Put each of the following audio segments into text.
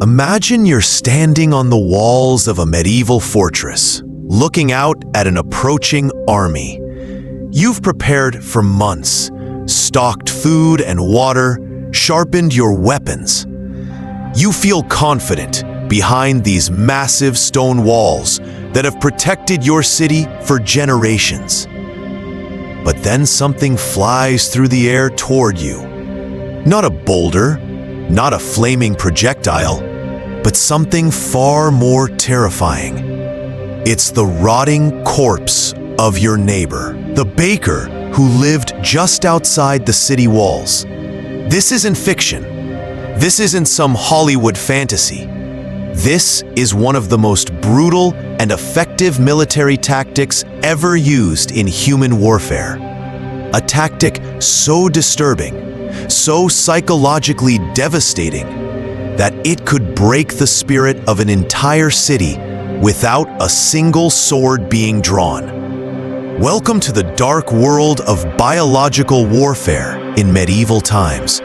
Imagine you're standing on the walls of a medieval fortress, looking out at an approaching army. You've prepared for months, stocked food and water, sharpened your weapons. You feel confident behind these massive stone walls that have protected your city for generations. But then something flies through the air toward you. Not a boulder, not a flaming projectile, but something far more terrifying. It's the rotting corpse of your neighbor, the baker who lived just outside the city walls. This isn't fiction. This isn't some Hollywood fantasy. This is one of the most brutal and effective military tactics ever used in human warfare. A tactic so disturbing, so psychologically devastating, that it could break the spirit of an entire city without a single sword being drawn. Welcome to the dark world of biological warfare in medieval times,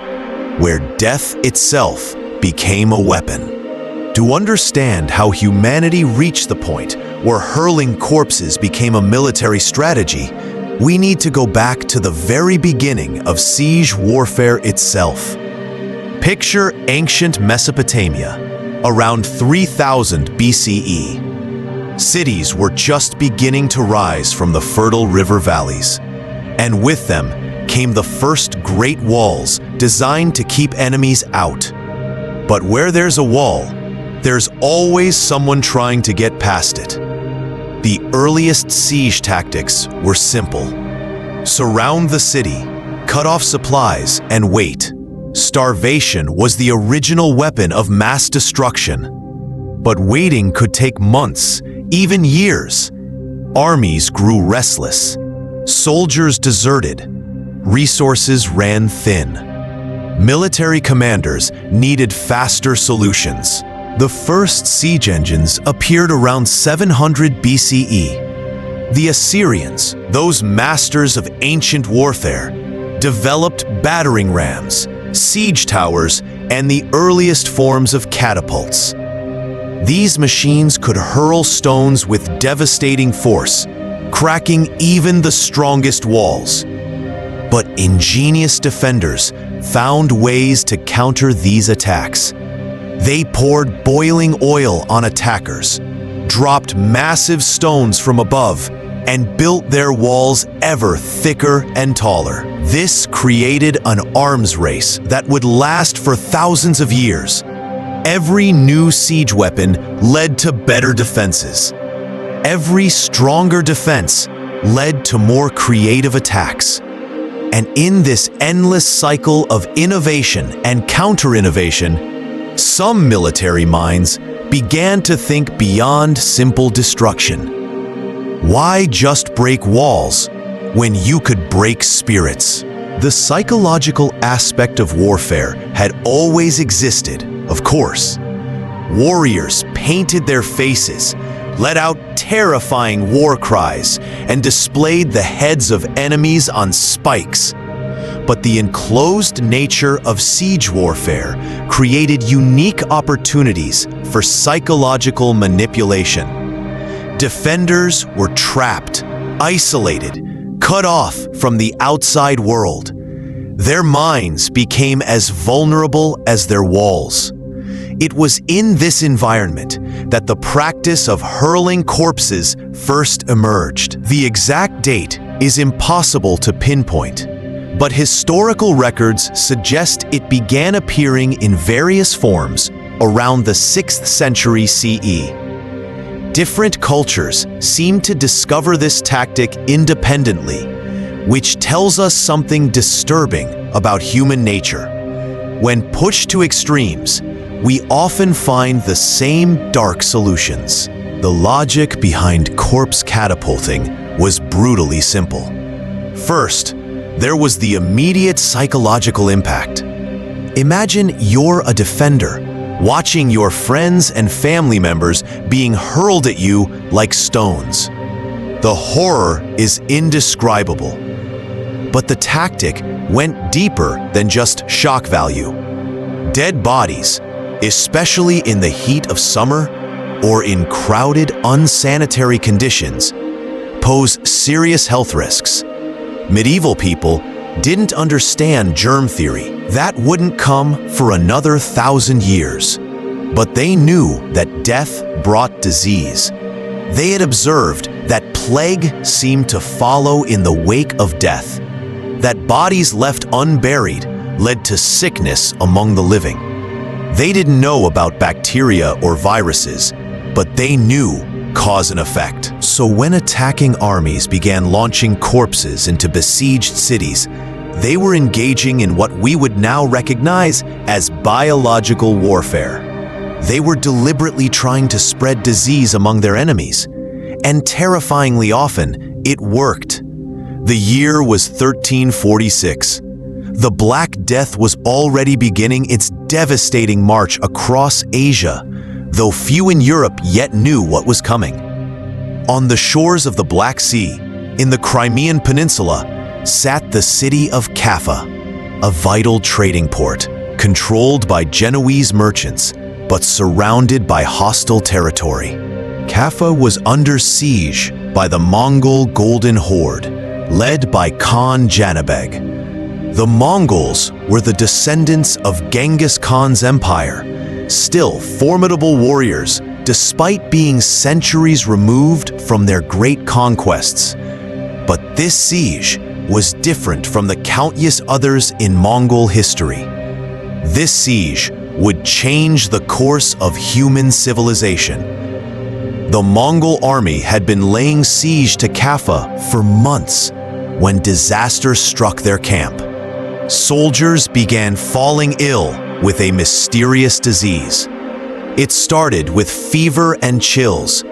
where death itself became a weapon. To understand how humanity reached the point where hurling corpses became a military strategy, we need to go back to the very beginning of siege warfare itself. Picture ancient Mesopotamia, around 3000 BCE. Cities were just beginning to rise from the fertile river valleys, and with them came the first great walls designed to keep enemies out. But where there's a wall, there's always someone trying to get past it. The earliest siege tactics were simple. Surround the city, cut off supplies, and wait. Starvation was the original weapon of mass destruction. But waiting could take months, even years. Armies grew restless. Soldiers deserted. Resources ran thin. Military commanders needed faster solutions. The first siege engines appeared around 700 BCE. The Assyrians, those masters of ancient warfare, developed battering rams, siege towers, and the earliest forms of catapults. These machines could hurl stones with devastating force, cracking even the strongest walls. But ingenious defenders found ways to counter these attacks. They poured boiling oil on attackers, dropped massive stones from above, and built their walls ever thicker and taller. This created an arms race that would last for thousands of years. Every new siege weapon led to better defenses. Every stronger defense led to more creative attacks. And in this endless cycle of innovation and counter-innovation, some military minds began to think beyond simple destruction. Why just break walls when you could break spirits? The psychological aspect of warfare had always existed, of course. Warriors painted their faces, let out terrifying war cries, and displayed the heads of enemies on spikes. But the enclosed nature of siege warfare created unique opportunities for psychological manipulation. Defenders were trapped, isolated, cut off from the outside world. Their minds became as vulnerable as their walls. It was in this environment that the practice of hurling corpses first emerged. The exact date is impossible to pinpoint, but historical records suggest it began appearing in various forms around the 6th century CE. Different cultures seem to discover this tactic independently, which tells us something disturbing about human nature. When pushed to extremes, we often find the same dark solutions. The logic behind corpse catapulting was brutally simple. First, there was the immediate psychological impact. Imagine you're a defender, watching your friends and family members being hurled at you like stones. The horror is indescribable. But the tactic went deeper than just shock value. Dead bodies, especially in the heat of summer or in crowded, unsanitary conditions, pose serious health risks. Medieval people didn't understand germ theory. That wouldn't come for another 1,000 years. But they knew that death brought disease. They had observed that plague seemed to follow in the wake of death, that bodies left unburied led to sickness among the living. They didn't know about bacteria or viruses, but they knew cause and effect. So when attacking armies began launching corpses into besieged cities, they were engaging in what we would now recognize as biological warfare. They were deliberately trying to spread disease among their enemies, and terrifyingly often, it worked. The year was 1346. The Black Death was already beginning its devastating march across Asia, though few in Europe yet knew what was coming. On the shores of the Black Sea, in the Crimean Peninsula, sat the city of Kaffa, a vital trading port, controlled by Genoese merchants, but surrounded by hostile territory. Kaffa was under siege by the Mongol Golden Horde, led by Khan Janabeg. The Mongols were the descendants of Genghis Khan's empire, still formidable warriors despite being centuries removed from their great conquests. But this siege was different from the countless others in Mongol history. This siege would change the course of human civilization. The Mongol army had been laying siege to Kaffa for months when disaster struck their camp. Soldiers began falling ill with a mysterious disease. It started with fever and chills.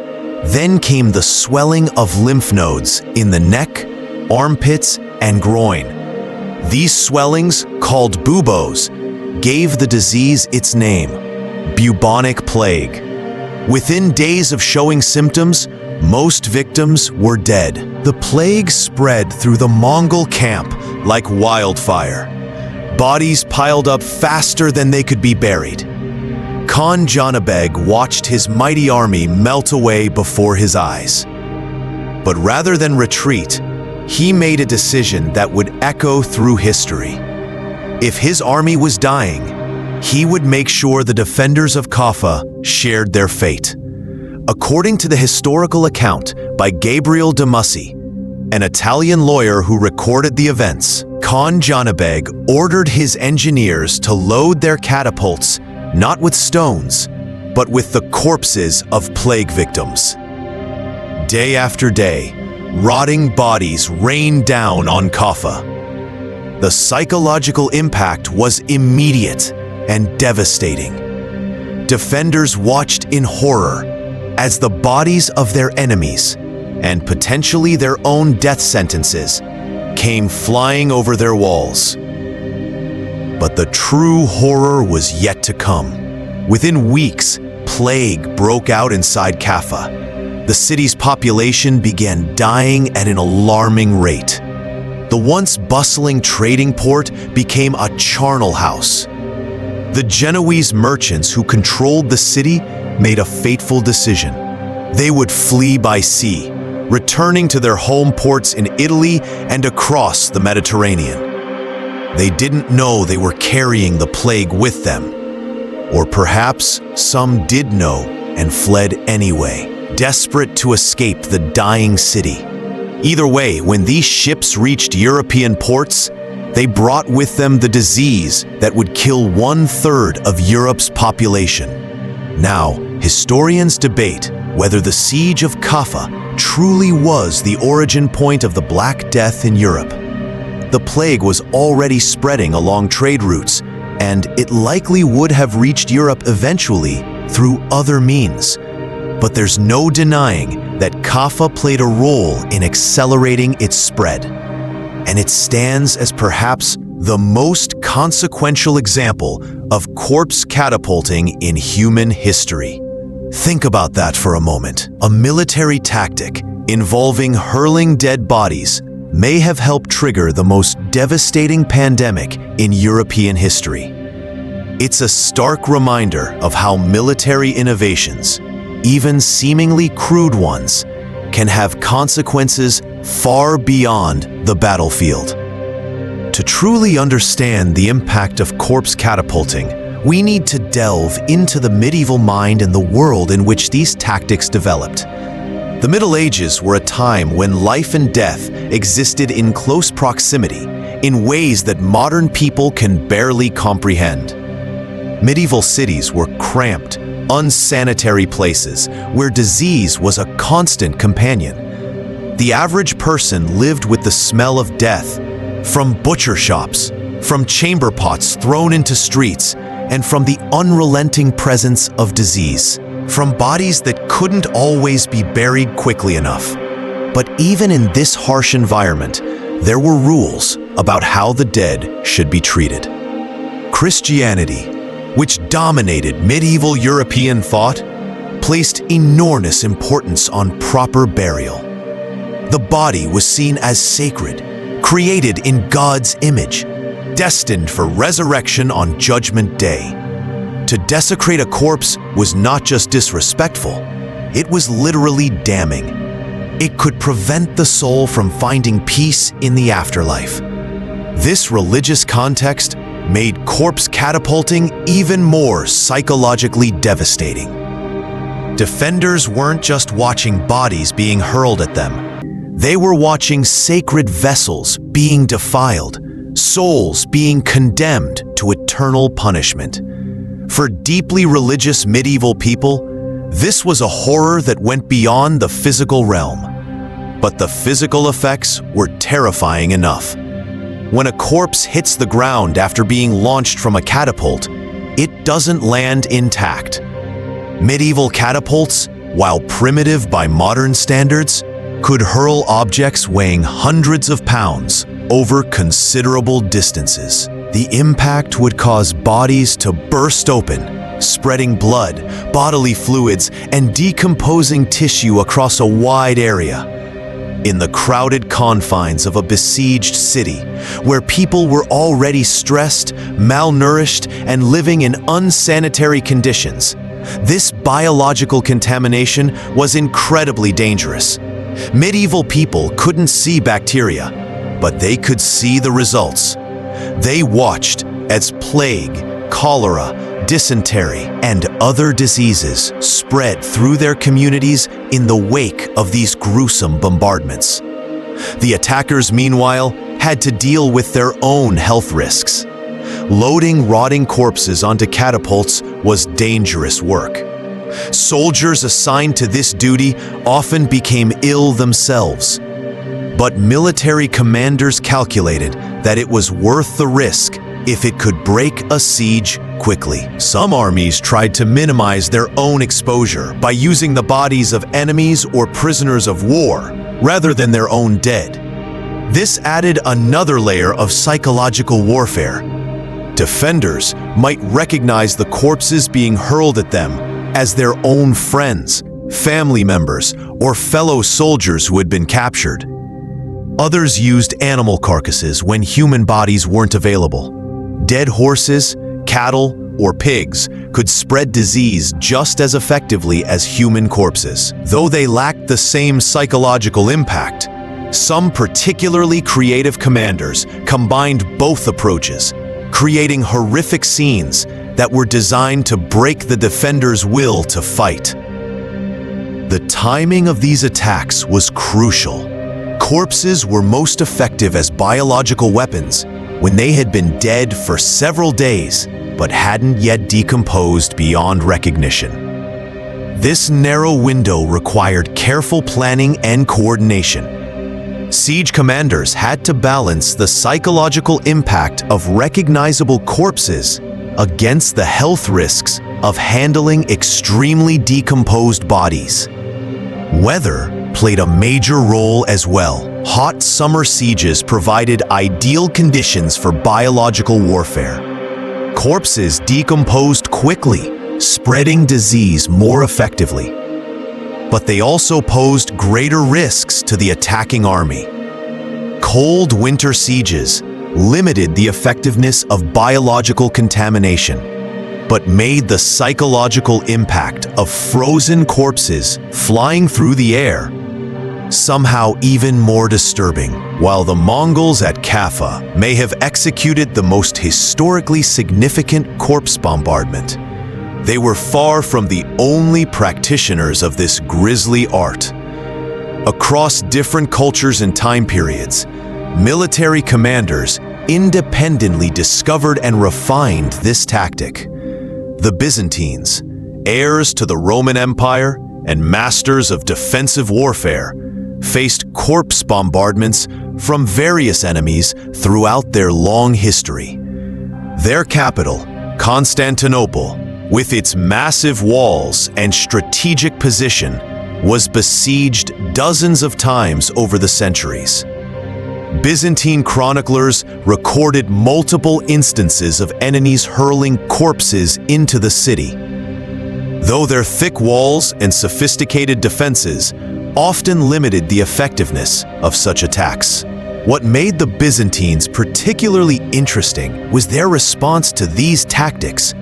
Then came the swelling of lymph nodes in the neck, armpits, and groin. These swellings, called buboes, gave the disease its name, bubonic plague. Within days of showing symptoms, most victims were dead. The plague spread through the Mongol camp like wildfire. Bodies piled up faster than they could be buried. Khan Janabeg watched his mighty army melt away before his eyes. But rather than retreat, he made a decision that would echo through history. If his army was dying, he would make sure the defenders of Kaffa shared their fate. According to the historical account by Gabriel de Mussi, an Italian lawyer who recorded the events, Khan Janabeg ordered his engineers to load their catapults not with stones, but with the corpses of plague victims. Day after day, rotting bodies rained down on Kaffa. The psychological impact was immediate and devastating. Defenders watched in horror as the bodies of their enemies, and potentially their own death sentences, came flying over their walls. But the true horror was yet to come. Within weeks, plague broke out inside Kaffa. The city's population began dying at an alarming rate. The once bustling trading port became a charnel house. The Genoese merchants who controlled the city made a fateful decision. They would flee by sea, returning to their home ports in Italy and across the Mediterranean. They didn't know they were carrying the plague with them. Or perhaps some did know and fled anyway, desperate to escape the dying city. Either way, when these ships reached European ports, they brought with them the disease that would kill 1/3 of Europe's population. Now, historians debate whether the siege of Kaffa truly was the origin point of the Black Death in Europe. The plague was already spreading along trade routes, and it likely would have reached Europe eventually through other means. But there's no denying that Kaffa played a role in accelerating its spread. And it stands as perhaps the most consequential example of corpse catapulting in human history. Think about that for a moment. A military tactic involving hurling dead bodies may have helped trigger the most devastating pandemic in European history. It's a stark reminder of how military innovations, even seemingly crude ones, can have consequences far beyond the battlefield. To truly understand the impact of corpse catapulting, we need to delve into the medieval mind and the world in which these tactics developed. The Middle Ages were a time when life and death existed in close proximity in ways that modern people can barely comprehend. Medieval cities were cramped, unsanitary places where disease was a constant companion. The average person lived with the smell of death, from butcher shops, from chamber pots thrown into streets, and from the unrelenting presence of disease, from bodies that couldn't always be buried quickly enough. But even in this harsh environment, there were rules about how the dead should be treated. Christianity, which dominated medieval European thought, placed enormous importance on proper burial. The body was seen as sacred, created in God's image, destined for resurrection on Judgment Day. To desecrate a corpse was not just disrespectful, it was literally damning. It could prevent the soul from finding peace in the afterlife. This religious context made corpse catapulting even more psychologically devastating. Defenders weren't just watching bodies being hurled at them. They were watching sacred vessels being defiled, souls being condemned to eternal punishment. For deeply religious medieval people, this was a horror that went beyond the physical realm. But the physical effects were terrifying enough. When a corpse hits the ground after being launched from a catapult, it doesn't land intact. Medieval catapults, while primitive by modern standards, could hurl objects weighing hundreds of pounds over considerable distances. The impact would cause bodies to burst open, spreading blood, bodily fluids, and decomposing tissue across a wide area. In the crowded confines of a besieged city, where people were already stressed, malnourished, and living in unsanitary conditions, this biological contamination was incredibly dangerous. Medieval people couldn't see bacteria, but they could see the results. They watched as plague, cholera, dysentery, and other diseases spread through their communities in the wake of these gruesome bombardments. The attackers, meanwhile, had to deal with their own health risks. Loading rotting corpses onto catapults was dangerous work. Soldiers assigned to this duty often became ill themselves. But military commanders calculated that it was worth the risk if it could break a siege quickly. Some armies tried to minimize their own exposure by using the bodies of enemies or prisoners of war rather than their own dead. This added another layer of psychological warfare. Defenders might recognize the corpses being hurled at them as their own friends, family members, or fellow soldiers who had been captured. Others used animal carcasses when human bodies weren't available. Dead horses, cattle, or pigs could spread disease just as effectively as human corpses. Though they lacked the same psychological impact, some particularly creative commanders combined both approaches, creating horrific scenes that were designed to break the defender's will to fight. The timing of these attacks was crucial. Corpses were most effective as biological weapons when they had been dead for several days but hadn't yet decomposed beyond recognition. This narrow window required careful planning and coordination. Siege commanders had to balance the psychological impact of recognizable corpses against the health risks of handling extremely decomposed bodies. Weather played a major role as well. Hot summer sieges provided ideal conditions for biological warfare. Corpses decomposed quickly, spreading disease more effectively. But they also posed greater risks to the attacking army. Cold winter sieges limited the effectiveness of biological contamination, but made the psychological impact of frozen corpses flying through the air somehow even more disturbing. While the Mongols at Kaffa may have executed the most historically significant corpse bombardment, they were far from the only practitioners of this grisly art. Across different cultures and time periods, military commanders independently discovered and refined this tactic. The Byzantines, heirs to the Roman Empire and masters of defensive warfare, faced corpse bombardments from various enemies throughout their long history. Their capital, Constantinople, with its massive walls and strategic position, was besieged dozens of times over the centuries. Byzantine chroniclers recorded multiple instances of enemies hurling corpses into the city. Though their thick walls and sophisticated defenses often limited the effectiveness of such attacks, what made the Byzantines particularly interesting was their response to these tactics.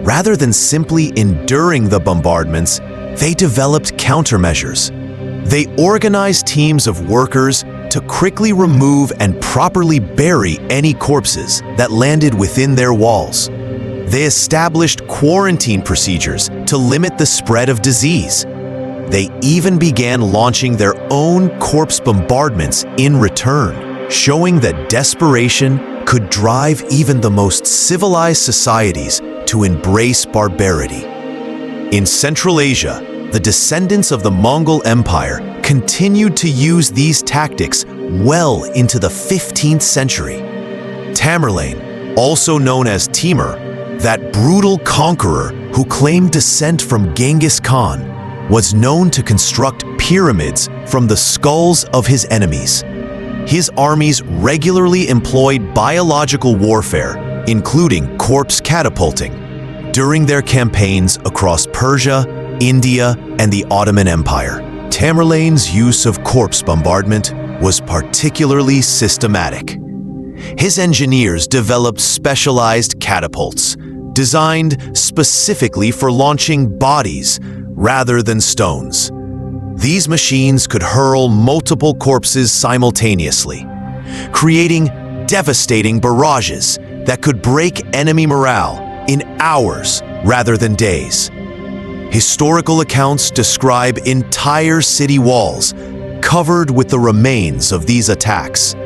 Rather than simply enduring the bombardments, they developed countermeasures. They organized teams of workers to quickly remove and properly bury any corpses that landed within their walls. They established quarantine procedures to limit the spread of disease. They even began launching their own corpse bombardments in return, showing that desperation could drive even the most civilized societies to embrace barbarity. In Central Asia, the descendants of the Mongol Empire continued to use these tactics well into the 15th century. Tamerlane, also known as Timur, that brutal conqueror who claimed descent from Genghis Khan, was known to construct pyramids from the skulls of his enemies. His armies regularly employed biological warfare, including corpse catapulting, during their campaigns across Persia, India, and the Ottoman Empire. Tamerlane's use of corpse bombardment was particularly systematic. His engineers developed specialized catapults, designed specifically for launching bodies rather than stones. These machines could hurl multiple corpses simultaneously, creating devastating barrages that could break enemy morale in hours rather than days. Historical accounts describe entire city walls covered with the remains of these attacks,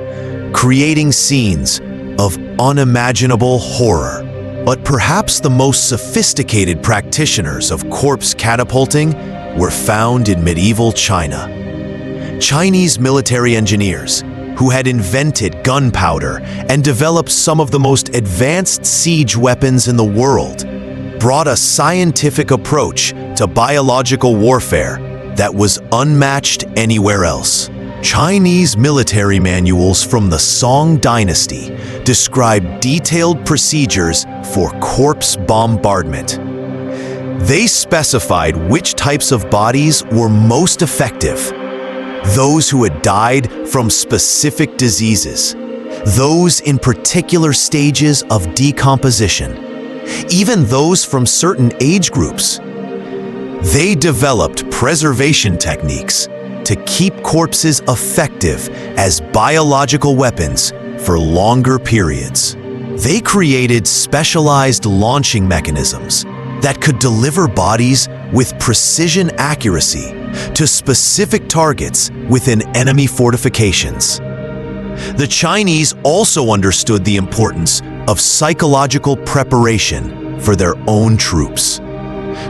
creating scenes of unimaginable horror. But perhaps the most sophisticated practitioners of corpse catapulting were found in medieval China. Chinese military engineers, who had invented gunpowder and developed some of the most advanced siege weapons in the world, brought a scientific approach to biological warfare that was unmatched anywhere else. Chinese military manuals from the Song Dynasty describe detailed procedures for corpse bombardment. They specified which types of bodies were most effective: those who had died from specific diseases, those in particular stages of decomposition, even those from certain age groups. They developed preservation techniques to keep corpses effective as biological weapons for longer periods. They created specialized launching mechanisms that could deliver bodies with precision accuracy to specific targets within enemy fortifications. The Chinese also understood the importance of psychological preparation for their own troops.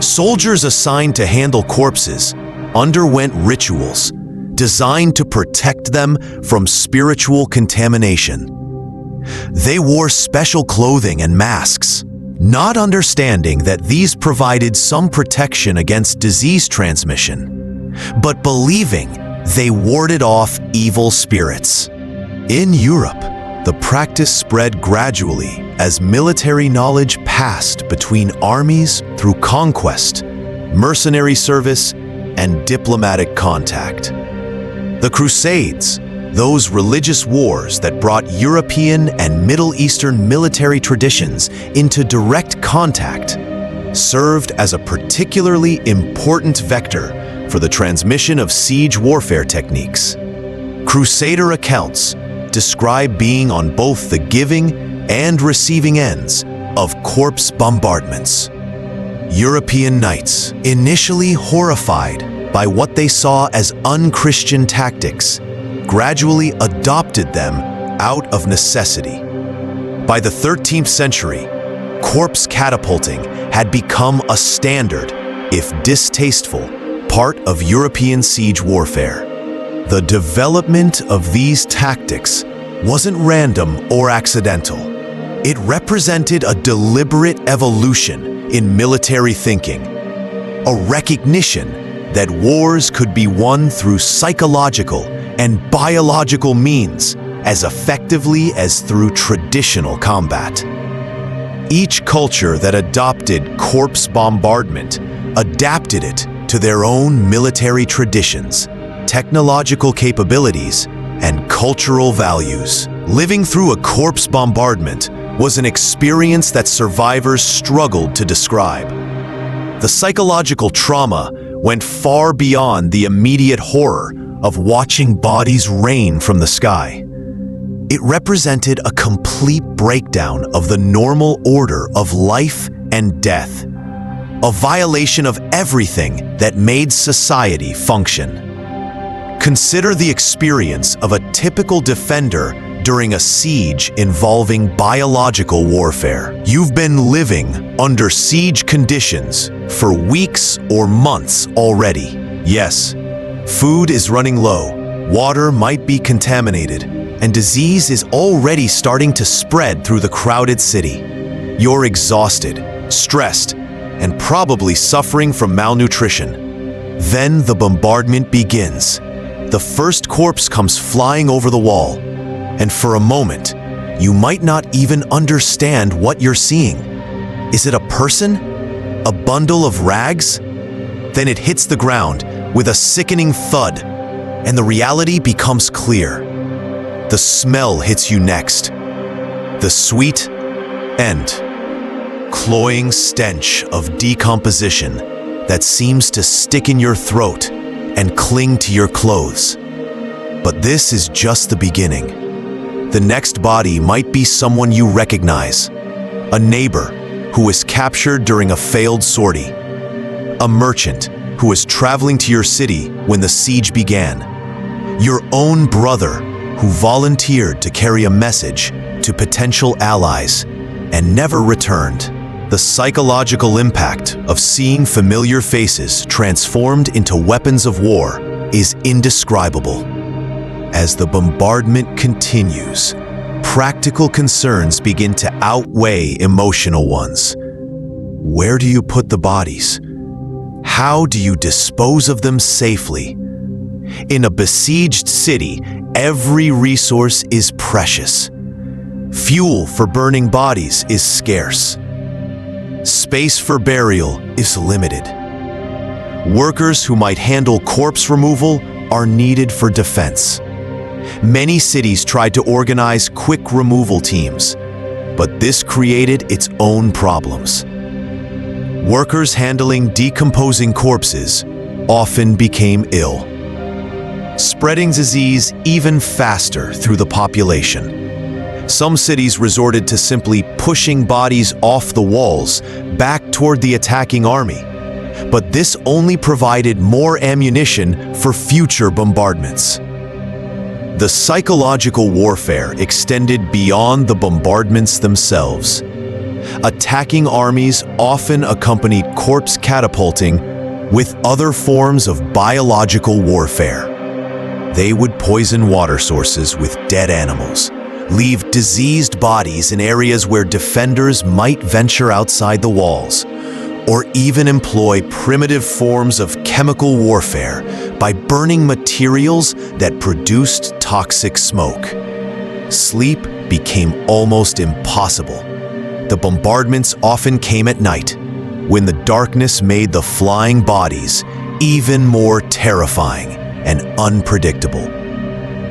Soldiers assigned to handle corpses underwent rituals designed to protect them from spiritual contamination. They wore special clothing and masks, not understanding that these provided some protection against disease transmission, but believing they warded off evil spirits. In Europe, the practice spread gradually as military knowledge passed between armies through conquest, mercenary service, and diplomatic contact. The Crusades, those religious wars that brought European and Middle Eastern military traditions into direct contact, served as a particularly important vector for the transmission of siege warfare techniques. Crusader accounts describe being on both the giving and receiving ends of corpse bombardments. European knights, initially horrified by what they saw as unchristian tactics, gradually adopted them out of necessity. By the 13th century, corpse catapulting had become a standard, if distasteful, part of European siege warfare. The development of these tactics wasn't random or accidental. It represented a deliberate evolution in military thinking, a recognition that wars could be won through psychological and biological means as effectively as through traditional combat. Each culture that adopted corpse bombardment adapted it to their own military traditions, technological capabilities, and cultural values. Living through a corpse bombardment was an experience that survivors struggled to describe. The psychological trauma went far beyond the immediate horror of watching bodies rain from the sky. It represented a complete breakdown of the normal order of life and death, a violation of everything that made society function. Consider the experience of a typical defender during a siege involving biological warfare. You've been living under siege conditions for weeks or months already. Yes, food is running low, water might be contaminated, and disease is already starting to spread through the crowded city. You're exhausted, stressed, and probably suffering from malnutrition. Then the bombardment begins. The first corpse comes flying over the wall, and for a moment, you might not even understand what you're seeing. Is it a person? A bundle of rags? Then it hits the ground with a sickening thud, and the reality becomes clear. The smell hits you next. The sweet and cloying stench of decomposition that seems to stick in your throat and cling to your clothes. But this is just the beginning. The next body might be someone you recognize, a neighbor who was captured during a failed sortie, a merchant who was traveling to your city when the siege began, your own brother who volunteered to carry a message to potential allies and never returned. The psychological impact of seeing familiar faces transformed into weapons of war is indescribable. As the bombardment continues, practical concerns begin to outweigh emotional ones. Where do you put the bodies? How do you dispose of them safely? In a besieged city, every resource is precious. Fuel for burning bodies is scarce. Space for burial is limited. Workers who might handle corpse removal are needed for defense. Many cities tried to organize quick removal teams, but this created its own problems. Workers handling decomposing corpses often became ill, spreading disease even faster through the population. Some cities resorted to simply pushing bodies off the walls back toward the attacking army, but this only provided more ammunition for future bombardments. The psychological warfare extended beyond the bombardments themselves. Attacking armies often accompanied corpse catapulting with other forms of biological warfare. They would poison water sources with dead animals, leave diseased bodies in areas where defenders might venture outside the walls, or even employ primitive forms of chemical warfare by burning materials that produced toxic smoke. Sleep became almost impossible. The bombardments often came at night, when the darkness made the flying bodies even more terrifying and unpredictable.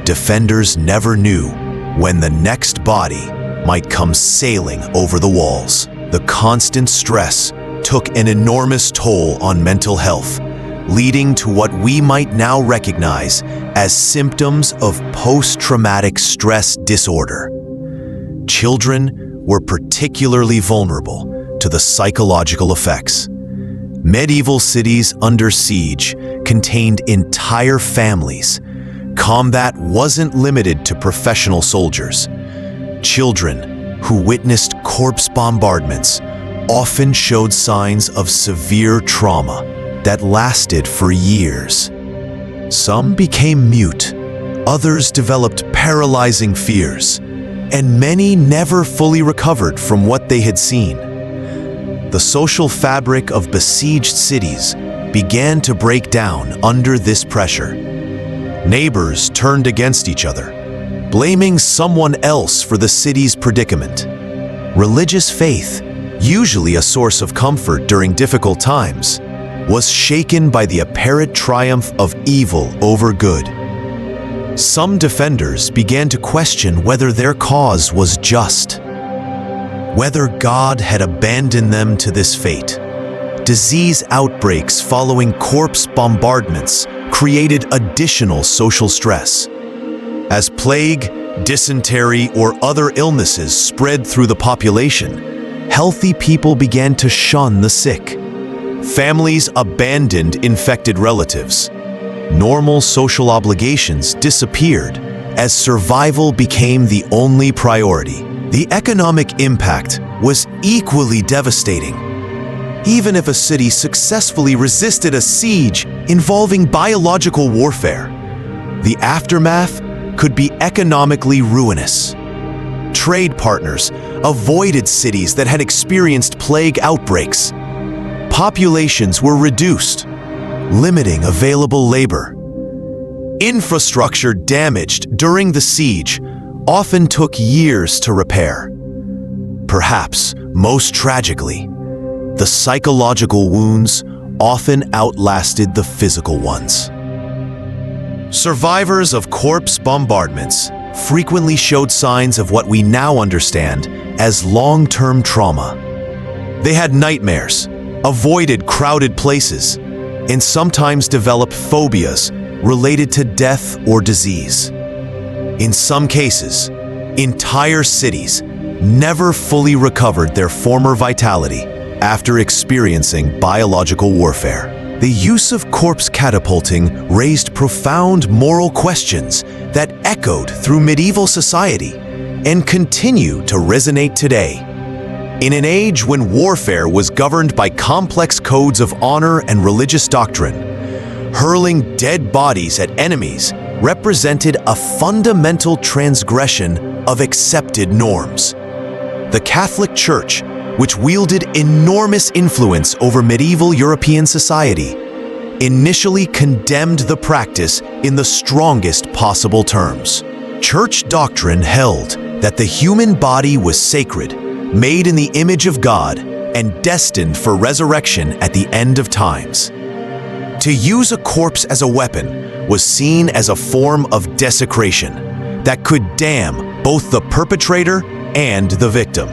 Defenders never knew when the next body might come sailing over the walls. The constant stress took an enormous toll on mental health, leading to what we might now recognize as symptoms of post-traumatic stress disorder. Children were particularly vulnerable to the psychological effects. Medieval cities under siege contained entire families. Combat wasn't limited to professional soldiers. Children who witnessed corpse bombardments often showed signs of severe trauma that lasted for years. Some became mute, others developed paralyzing fears, and many never fully recovered from what they had seen. The social fabric of besieged cities began to break down under this pressure. Neighbors turned against each other, blaming someone else for the city's predicament. Religious faith, usually a source of comfort during difficult times, was shaken by the apparent triumph of evil over good. Some defenders began to question whether their cause was just, whether God had abandoned them to this fate. Disease outbreaks following corpse bombardments created additional social stress. As plague, dysentery, or other illnesses spread through the population, healthy people began to shun the sick. Families abandoned infected relatives. Normal social obligations disappeared as survival became the only priority. The economic impact was equally devastating. Even if a city successfully resisted a siege involving biological warfare, the aftermath could be economically ruinous. Trade partners avoided cities that had experienced plague outbreaks. Populations were reduced, limiting available labor. Infrastructure damaged during the siege often took years to repair. Perhaps most tragically, the psychological wounds often outlasted the physical ones. Survivors of corpse bombardments frequently showed signs of what we now understand as long-term trauma. They had nightmares, avoided crowded places, and sometimes developed phobias related to death or disease. In some cases, entire cities never fully recovered their former vitality after experiencing biological warfare. The use of corpse catapulting raised profound moral questions that echoed through medieval society and continue to resonate today. In an age when warfare was governed by complex codes of honor and religious doctrine, hurling dead bodies at enemies represented a fundamental transgression of accepted norms. The Catholic Church, which wielded enormous influence over medieval European society, initially condemned the practice in the strongest possible terms. Church doctrine held that the human body was sacred, made in the image of God, and destined for resurrection at the end of times. To use a corpse as a weapon was seen as a form of desecration that could damn both the perpetrator and the victim.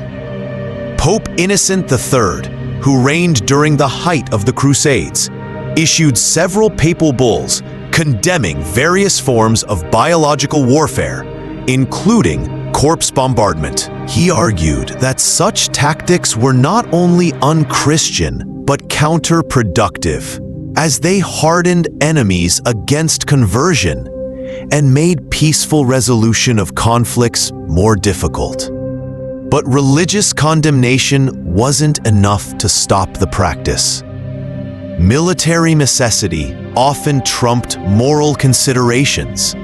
Pope Innocent III, who reigned during the height of the Crusades, issued several papal bulls condemning various forms of biological warfare, including corpse bombardment. He argued that such tactics were not only unchristian, but counterproductive, as they hardened enemies against conversion and made peaceful resolution of conflicts more difficult. But religious condemnation wasn't enough to stop the practice. Military necessity often trumped moral considerations,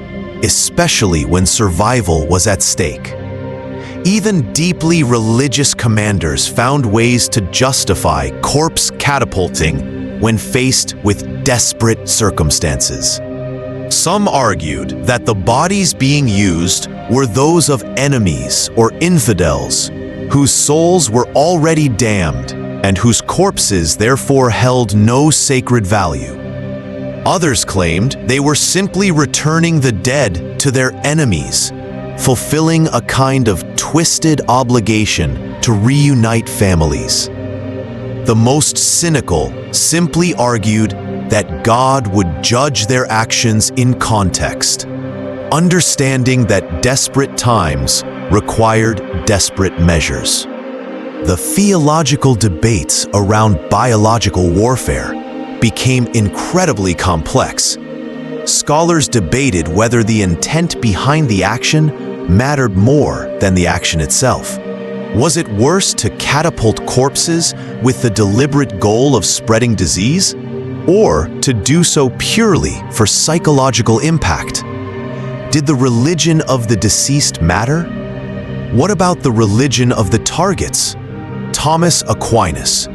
especially when survival was at stake. Even deeply religious commanders found ways to justify corpse catapulting when faced with desperate circumstances. Some argued that the bodies being used were those of enemies or infidels, whose souls were already damned and whose corpses therefore held no sacred value. Others claimed they were simply returning the dead to their enemies, fulfilling a kind of twisted obligation to reunite families. The most cynical simply argued that God would judge their actions in context, understanding that desperate times required desperate measures. The theological debates around biological warfare became incredibly complex. Scholars debated whether the intent behind the action mattered more than the action itself. Was it worse to catapult corpses with the deliberate goal of spreading disease, or to do so purely for psychological impact? Did the religion of the deceased matter? What about the religion of the targets? Thomas Aquinas,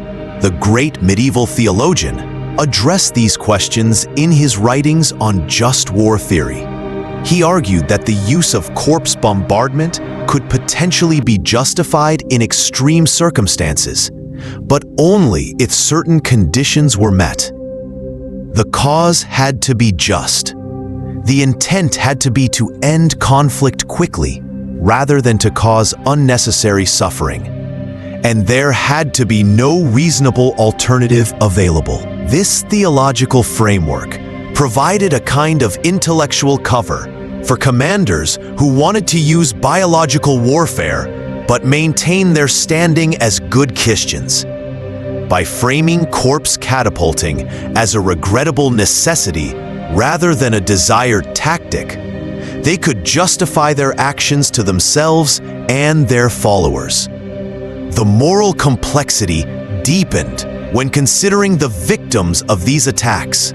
the great medieval theologian, addressed these questions in his writings on just war theory. He argued that the use of corpse bombardment could potentially be justified in extreme circumstances, but only if certain conditions were met. The cause had to be just. The intent had to be to end conflict quickly, rather than to cause unnecessary suffering. And there had to be no reasonable alternative available. This theological framework provided a kind of intellectual cover for commanders who wanted to use biological warfare but maintain their standing as good Christians. By framing corpse catapulting as a regrettable necessity rather than a desired tactic, they could justify their actions to themselves and their followers. The moral complexity deepened when considering the victims of these attacks.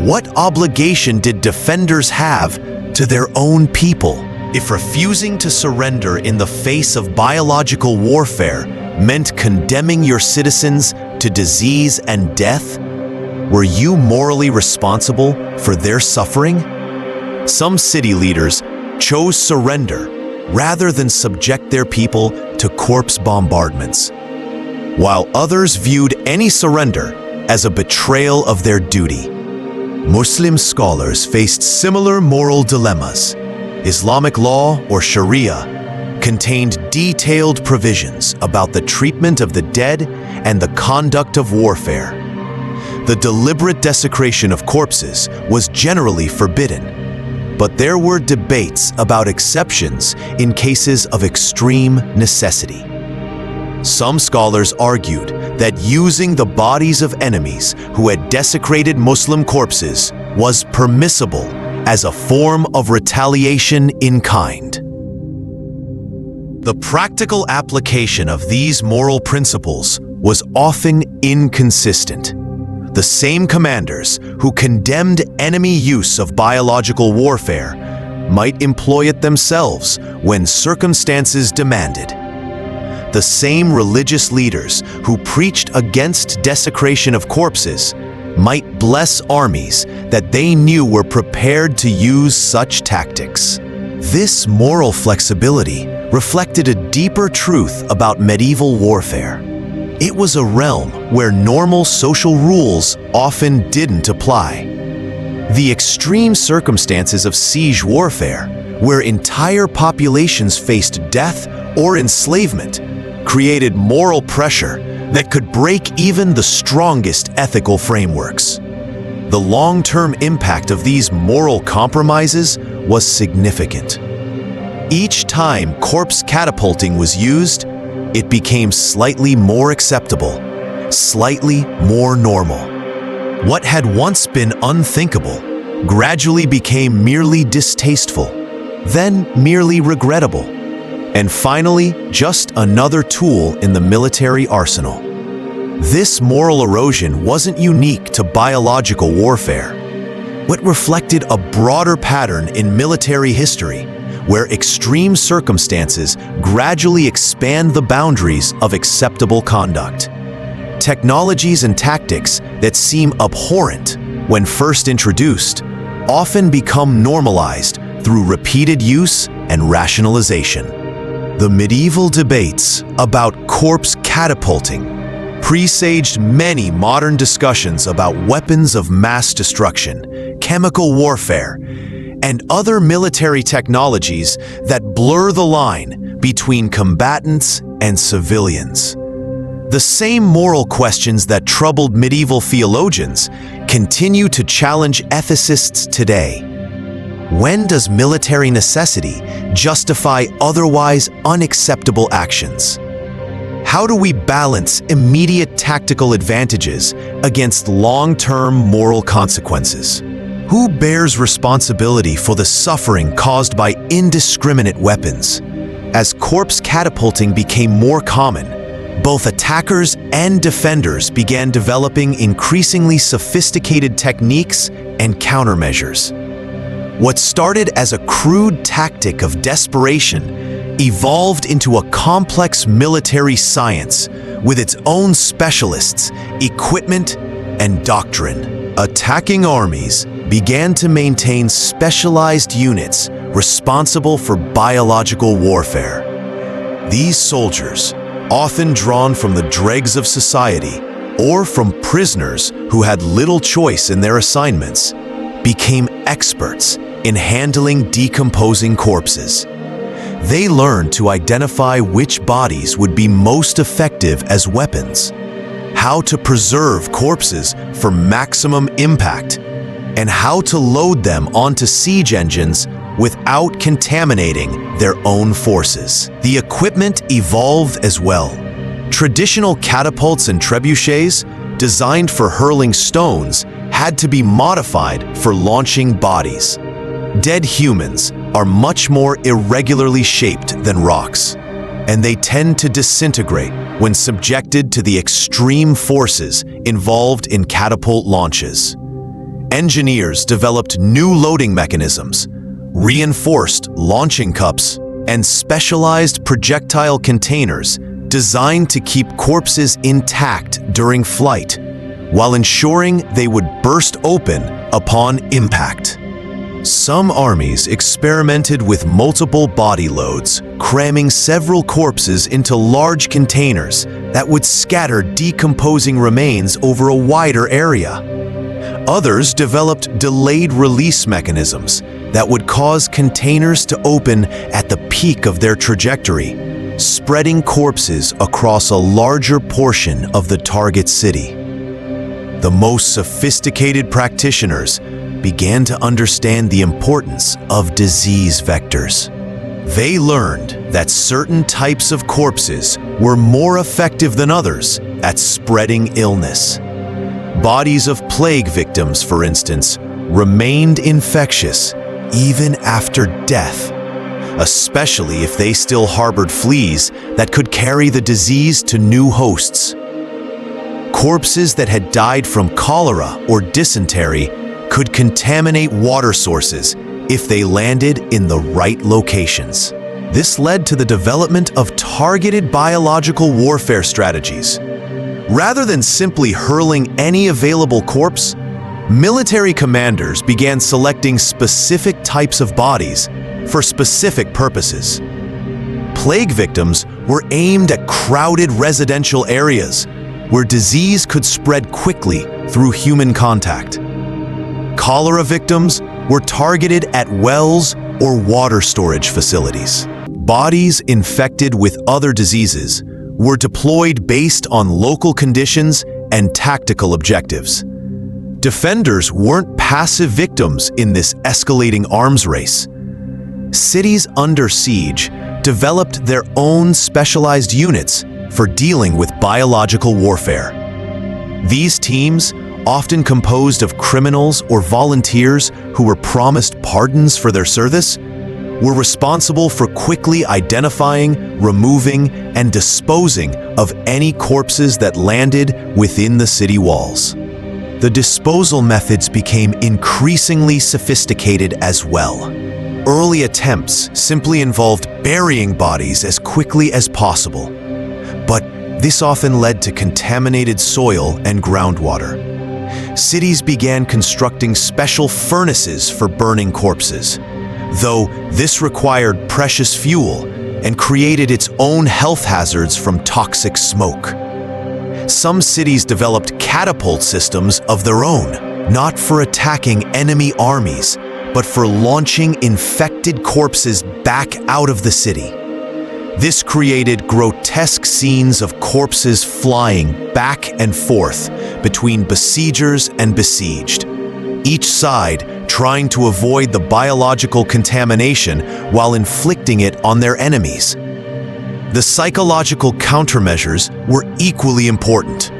What obligation did defenders have to their own people? If refusing to surrender in the face of biological warfare meant condemning your citizens to disease and death, were you morally responsible for their suffering? Some city leaders chose surrender rather than subject their people to corpse bombardments, while others viewed any surrender as a betrayal of their duty. Muslim scholars faced similar moral dilemmas. Islamic law, or Sharia, contained detailed provisions about the treatment of the dead and the conduct of warfare. The deliberate desecration of corpses was generally forbidden, but there were debates about exceptions in cases of extreme necessity. Some scholars argued that using the bodies of enemies who had desecrated Muslim corpses was permissible as a form of retaliation in kind. The practical application of these moral principles was often inconsistent. The same commanders who condemned enemy use of biological warfare might employ it themselves when circumstances demanded. The same religious leaders who preached against desecration of corpses might bless armies that they knew were prepared to use such tactics. This moral flexibility reflected a deeper truth about medieval warfare. It was a realm where normal social rules often didn't apply. The extreme circumstances of siege warfare, where entire populations faced death or enslavement, created moral pressure that could break even the strongest ethical frameworks. The long-term impact of these moral compromises was significant. Each time corpse catapulting was used, it became slightly more acceptable, slightly more normal. What had once been unthinkable gradually became merely distasteful, then merely regrettable, and finally just another tool in the military arsenal. This moral erosion wasn't unique to biological warfare. It reflected a broader pattern in military history, where extreme circumstances gradually expand the boundaries of acceptable conduct. Technologies and tactics that seem abhorrent when first introduced often become normalized through repeated use and rationalization. The medieval debates about corpse catapulting presaged many modern discussions about weapons of mass destruction, chemical warfare, and other military technologies that blur the line between combatants and civilians. The same moral questions that troubled medieval theologians continue to challenge ethicists today. When does military necessity justify otherwise unacceptable actions? How do we balance immediate tactical advantages against long-term moral consequences? Who bears responsibility for the suffering caused by indiscriminate weapons? As corpse catapulting became more common, both attackers and defenders began developing increasingly sophisticated techniques and countermeasures. What started as a crude tactic of desperation evolved into a complex military science with its own specialists, equipment, and doctrine. Attacking armies began to maintain specialized units responsible for biological warfare. These soldiers, often drawn from the dregs of society or from prisoners who had little choice in their assignments, became experts in handling decomposing corpses. They learned to identify which bodies would be most effective as weapons, how to preserve corpses for maximum impact, and how to load them onto siege engines without contaminating their own forces. The equipment evolved as well. Traditional catapults and trebuchets, designed for hurling stones, had to be modified for launching bodies. Dead humans are much more irregularly shaped than rocks, and they tend to disintegrate when subjected to the extreme forces involved in catapult launches. Engineers developed new loading mechanisms, reinforced launching cups, and specialized projectile containers designed to keep corpses intact during flight, while ensuring they would burst open upon impact. Some armies experimented with multiple body loads, cramming several corpses into large containers that would scatter decomposing remains over a wider area. Others developed delayed release mechanisms that would cause containers to open at the peak of their trajectory, spreading corpses across a larger portion of the target city. The most sophisticated practitioners began to understand the importance of disease vectors. They learned that certain types of corpses were more effective than others at spreading illness. Bodies of plague victims, for instance, remained infectious even after death, especially if they still harbored fleas that could carry the disease to new hosts. Corpses that had died from cholera or dysentery could contaminate water sources if they landed in the right locations. This led to the development of targeted biological warfare strategies. Rather than simply hurling any available corpse, military commanders began selecting specific types of bodies for specific purposes. Plague victims were aimed at crowded residential areas where disease could spread quickly through human contact. Cholera victims were targeted at wells or water storage facilities. Bodies infected with other diseases were deployed based on local conditions and tactical objectives. Defenders weren't passive victims in this escalating arms race. Cities under siege developed their own specialized units for dealing with biological warfare. These teams, often composed of criminals or volunteers who were promised pardons for their service, were responsible for quickly identifying, removing, and disposing of any corpses that landed within the city walls. The disposal methods became increasingly sophisticated as well. Early attempts simply involved burying bodies as quickly as possible, but this often led to contaminated soil and groundwater. Cities began constructing special furnaces for burning corpses, though this required precious fuel and created its own health hazards from toxic smoke. Some cities developed catapult systems of their own, not for attacking enemy armies, but for launching infected corpses back out of the city. This created grotesque scenes of corpses flying back and forth between besiegers and besieged, each side trying to avoid the biological contamination while inflicting it on their enemies. The psychological countermeasures were equally important.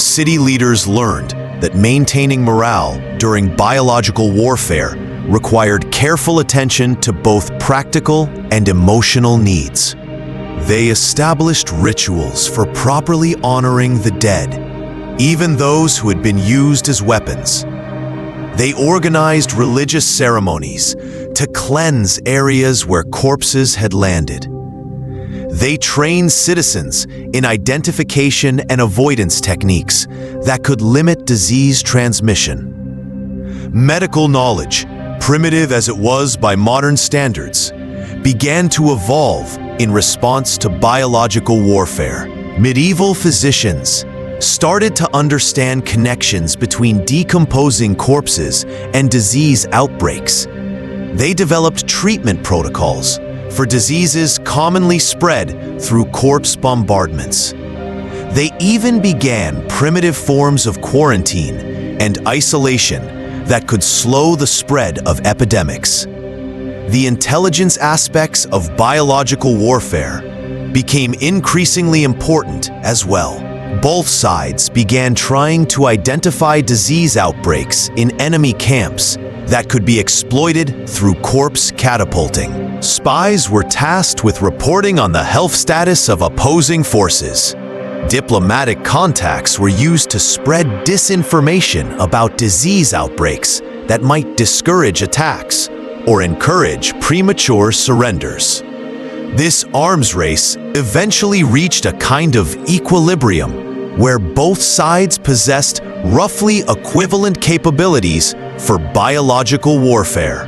City leaders learned that maintaining morale during biological warfare required careful attention to both practical and emotional needs. They established rituals for properly honoring the dead, even those who had been used as weapons. They organized religious ceremonies to cleanse areas where corpses had landed. They trained citizens in identification and avoidance techniques that could limit disease transmission. Medical knowledge, primitive as it was by modern standards, began to evolve in response to biological warfare. Medieval physicians started to understand connections between decomposing corpses and disease outbreaks. They developed treatment protocols for diseases commonly spread through corpse bombardments. They even began primitive forms of quarantine and isolation that could slow the spread of epidemics. The intelligence aspects of biological warfare became increasingly important as well. Both sides began trying to identify disease outbreaks in enemy camps that could be exploited through corpse catapulting. Spies were tasked with reporting on the health status of opposing forces. Diplomatic contacts were used to spread disinformation about disease outbreaks that might discourage attacks or encourage premature surrenders. This arms race eventually reached a kind of equilibrium where both sides possessed roughly equivalent capabilities for biological warfare.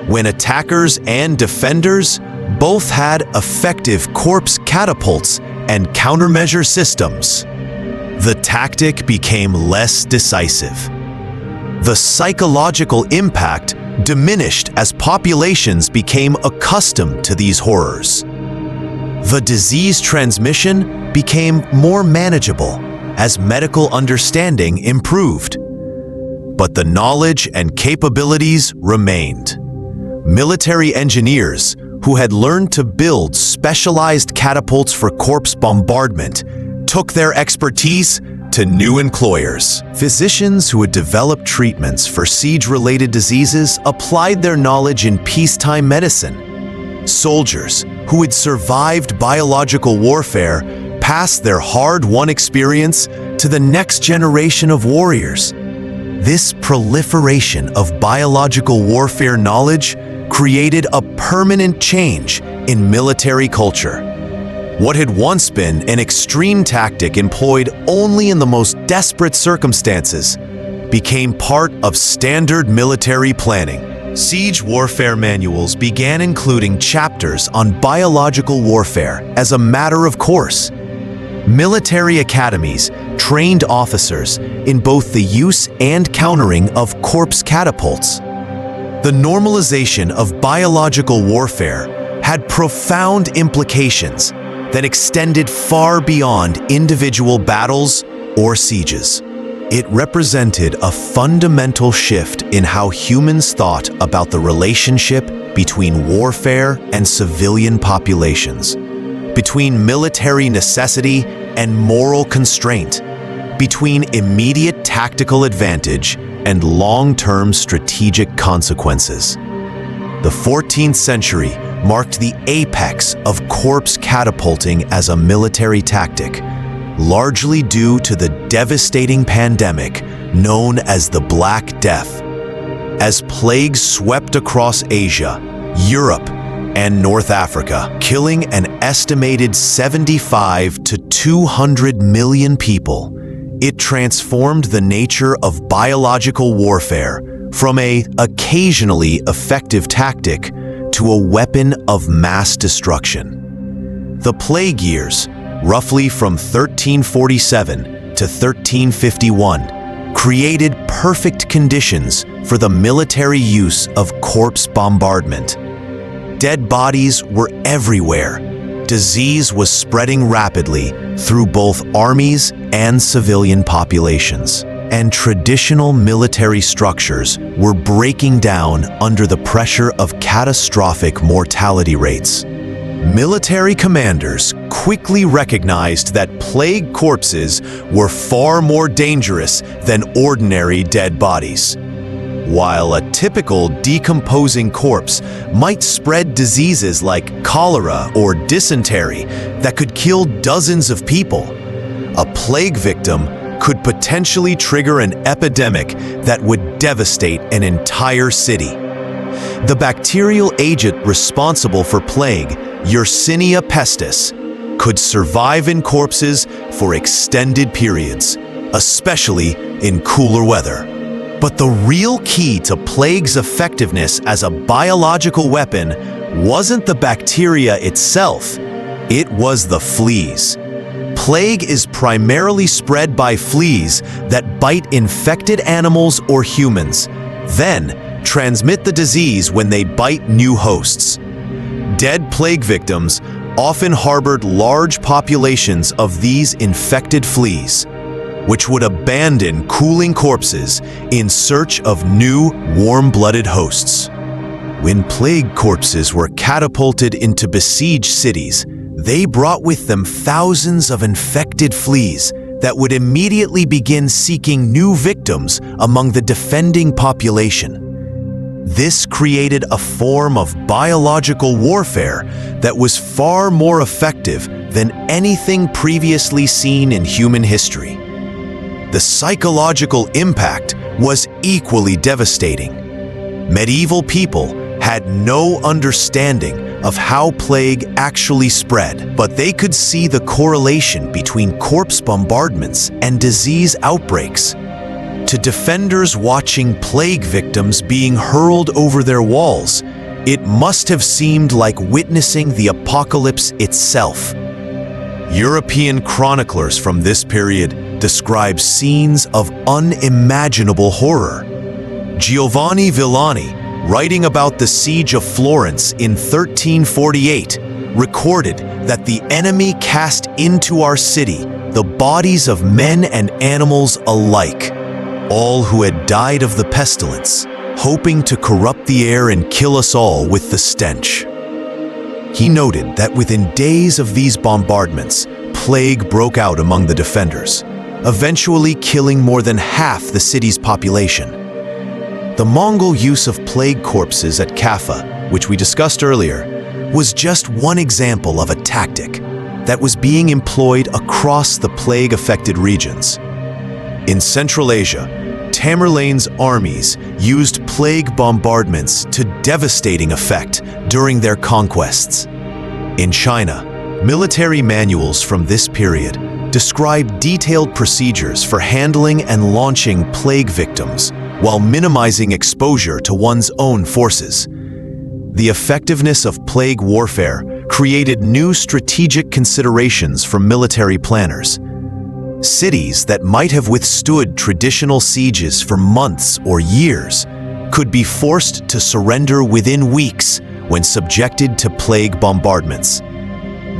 When attackers and defenders both had effective corpse catapults and countermeasure systems, the tactic became less decisive. The psychological impact diminished as populations became accustomed to these horrors. The disease transmission became more manageable as medical understanding improved. But the knowledge and capabilities remained. Military engineers who had learned to build specialized catapults for corpse bombardment took their expertise to new employers. Physicians who had developed treatments for siege-related diseases applied their knowledge in peacetime medicine. Soldiers who had survived biological warfare passed their hard-won experience to the next generation of warriors. This proliferation of biological warfare knowledge created a permanent change in military culture. What had once been an extreme tactic employed only in the most desperate circumstances became part of standard military planning. Siege warfare manuals began including chapters on biological warfare as a matter of course. Military academies trained officers in both the use and countering of corpse catapults. The normalization of biological warfare had profound implications that extended far beyond individual battles or sieges. It represented a fundamental shift in how humans thought about the relationship between warfare and civilian populations, between military necessity and moral constraint, between immediate tactical advantage and long-term strategic consequences. The 14th century marked the apex of corpse catapulting as a military tactic, largely due to the devastating pandemic known as the Black Death. As plagues swept across Asia, Europe, and North Africa, killing an estimated 75 to 200 million people, it transformed the nature of biological warfare from an occasionally effective tactic to a weapon of mass destruction. The plague years, roughly from 1347 to 1351, created perfect conditions for the military use of corpse bombardment. Dead bodies were everywhere, disease was spreading rapidly through both armies and civilian populations, and traditional military structures were breaking down under the pressure of catastrophic mortality rates. Military commanders quickly recognized that plague corpses were far more dangerous than ordinary dead bodies. While a typical decomposing corpse might spread diseases like cholera or dysentery that could kill dozens of people, a plague victim could potentially trigger an epidemic that would devastate an entire city. The bacterial agent responsible for plague, Yersinia pestis, could survive in corpses for extended periods, especially in cooler weather. But the real key to plague's effectiveness as a biological weapon wasn't the bacteria itself, it was the fleas. Plague is primarily spread by fleas that bite infected animals or humans, then transmit the disease when they bite new hosts. Dead plague victims often harbored large populations of these infected fleas, which would abandon cooling corpses in search of new, warm-blooded hosts. When plague corpses were catapulted into besieged cities, they brought with them thousands of infected fleas that would immediately begin seeking new victims among the defending population. This created a form of biological warfare that was far more effective than anything previously seen in human history. The psychological impact was equally devastating. Medieval people had no understanding of how plague actually spread, but they could see the correlation between corpse bombardments and disease outbreaks. To defenders watching plague victims being hurled over their walls, it must have seemed like witnessing the apocalypse itself. European chroniclers from this period describe scenes of unimaginable horror. Giovanni Villani, writing about the siege of Florence in 1348, recorded that the enemy cast into our city the bodies of men and animals alike, all who had died of the pestilence, hoping to corrupt the air and kill us all with the stench. He noted that within days of these bombardments, plague broke out among the defenders, eventually killing more than half the city's population. The Mongol use of plague corpses at Kaffa, which we discussed earlier, was just one example of a tactic that was being employed across the plague-affected regions. In Central Asia, Tamerlane's armies used plague bombardments to devastating effect during their conquests. In China, military manuals from this period describe detailed procedures for handling and launching plague victims while minimizing exposure to one's own forces. The effectiveness of plague warfare created new strategic considerations for military planners. Cities that might have withstood traditional sieges for months or years could be forced to surrender within weeks when subjected to plague bombardments.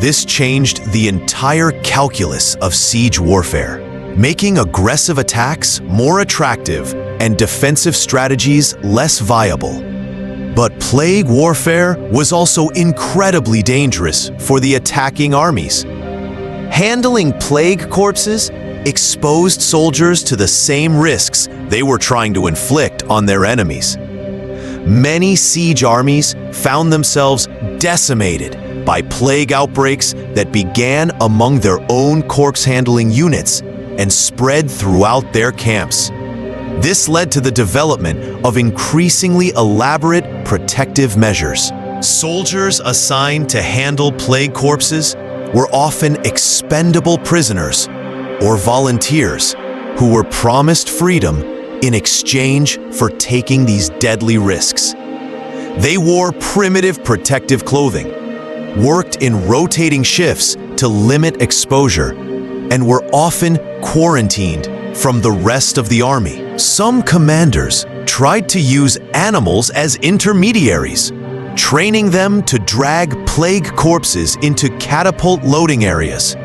This changed the entire calculus of siege warfare, making aggressive attacks more attractive and defensive strategies less viable. But plague warfare was also incredibly dangerous for the attacking armies. Handling plague corpses exposed soldiers to the same risks they were trying to inflict on their enemies. Many siege armies found themselves decimated by plague outbreaks that began among their own corpse-handling units and spread throughout their camps. This led to the development of increasingly elaborate protective measures. Soldiers assigned to handle plague corpses were often expendable prisoners or volunteers who were promised freedom in exchange for taking these deadly risks. They wore primitive protective clothing, worked in rotating shifts to limit exposure, and were often quarantined from the rest of the army. Some commanders tried to use animals as intermediaries, training them to drag plague corpses into catapult loading areas.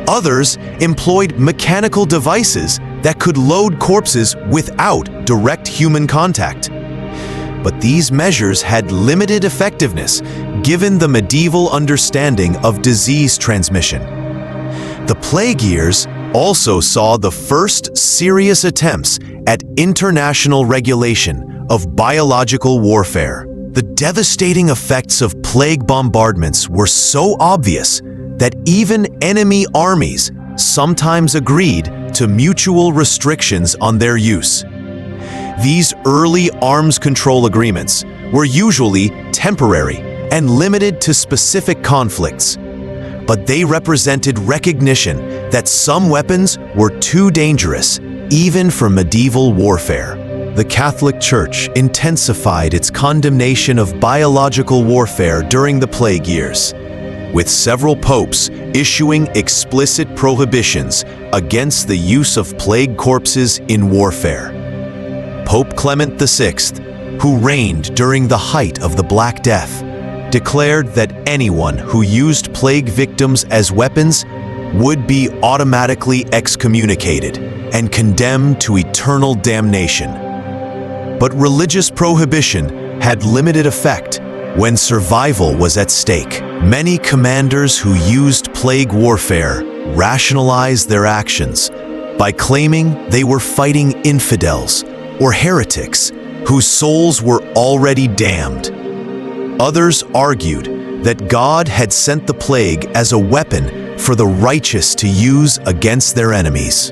Others employed mechanical devices that could load corpses without direct human contact. But these measures had limited effectiveness given the medieval understanding of disease transmission. The plague years also saw the first serious attempts at international regulation of biological warfare. The devastating effects of plague bombardments were so obvious that even enemy armies sometimes agreed to mutual restrictions on their use. These early arms control agreements were usually temporary and limited to specific conflicts, but they represented recognition that some weapons were too dangerous even for medieval warfare. The Catholic Church intensified its condemnation of biological warfare during the plague years, with several popes issuing explicit prohibitions against the use of plague corpses in warfare. Pope Clement VI, who reigned during the height of the Black Death, declared that anyone who used plague victims as weapons would be automatically excommunicated and condemned to eternal damnation. But religious prohibition had limited effect when survival was at stake. Many commanders who used plague warfare rationalized their actions by claiming they were fighting infidels or heretics whose souls were already damned. Others argued that God had sent the plague as a weapon for the righteous to use against their enemies.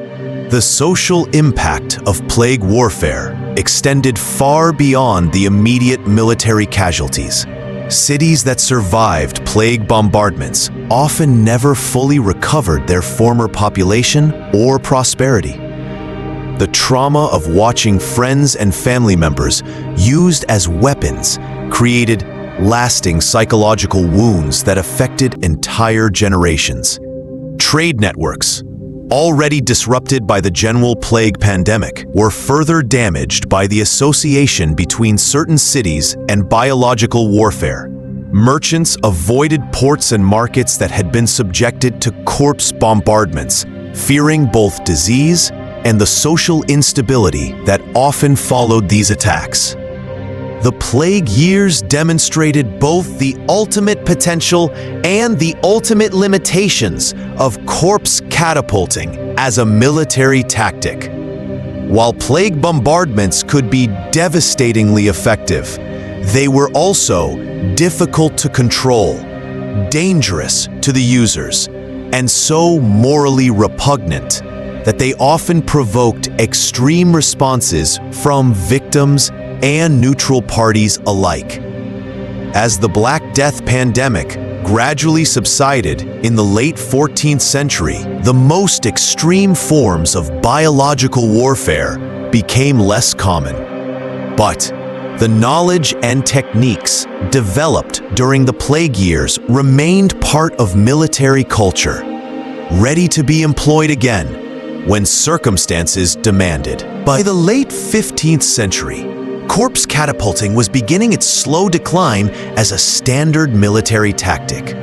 The social impact of plague warfare extended far beyond the immediate military casualties. Cities that survived plague bombardments often never fully recovered their former population or prosperity. The trauma of watching friends and family members used as weapons created lasting psychological wounds that affected entire generations. Trade networks, already disrupted by the general plague pandemic, were further damaged by the association between certain cities and biological warfare. Merchants avoided ports and markets that had been subjected to corpse bombardments, fearing both disease and the social instability that often followed these attacks. The plague years demonstrated both the ultimate potential and the ultimate limitations of corpse catapulting as a military tactic. While plague bombardments could be devastatingly effective, they were also difficult to control, dangerous to the users, and so morally repugnant that they often provoked extreme responses from victims and neutral parties alike. As the Black Death pandemic gradually subsided in the late 14th century, the most extreme forms of biological warfare became less common. But the knowledge and techniques developed during the plague years remained part of military culture, ready to be employed again when circumstances demanded. By the late 15th century, corpse catapulting was beginning its slow decline as a standard military tactic.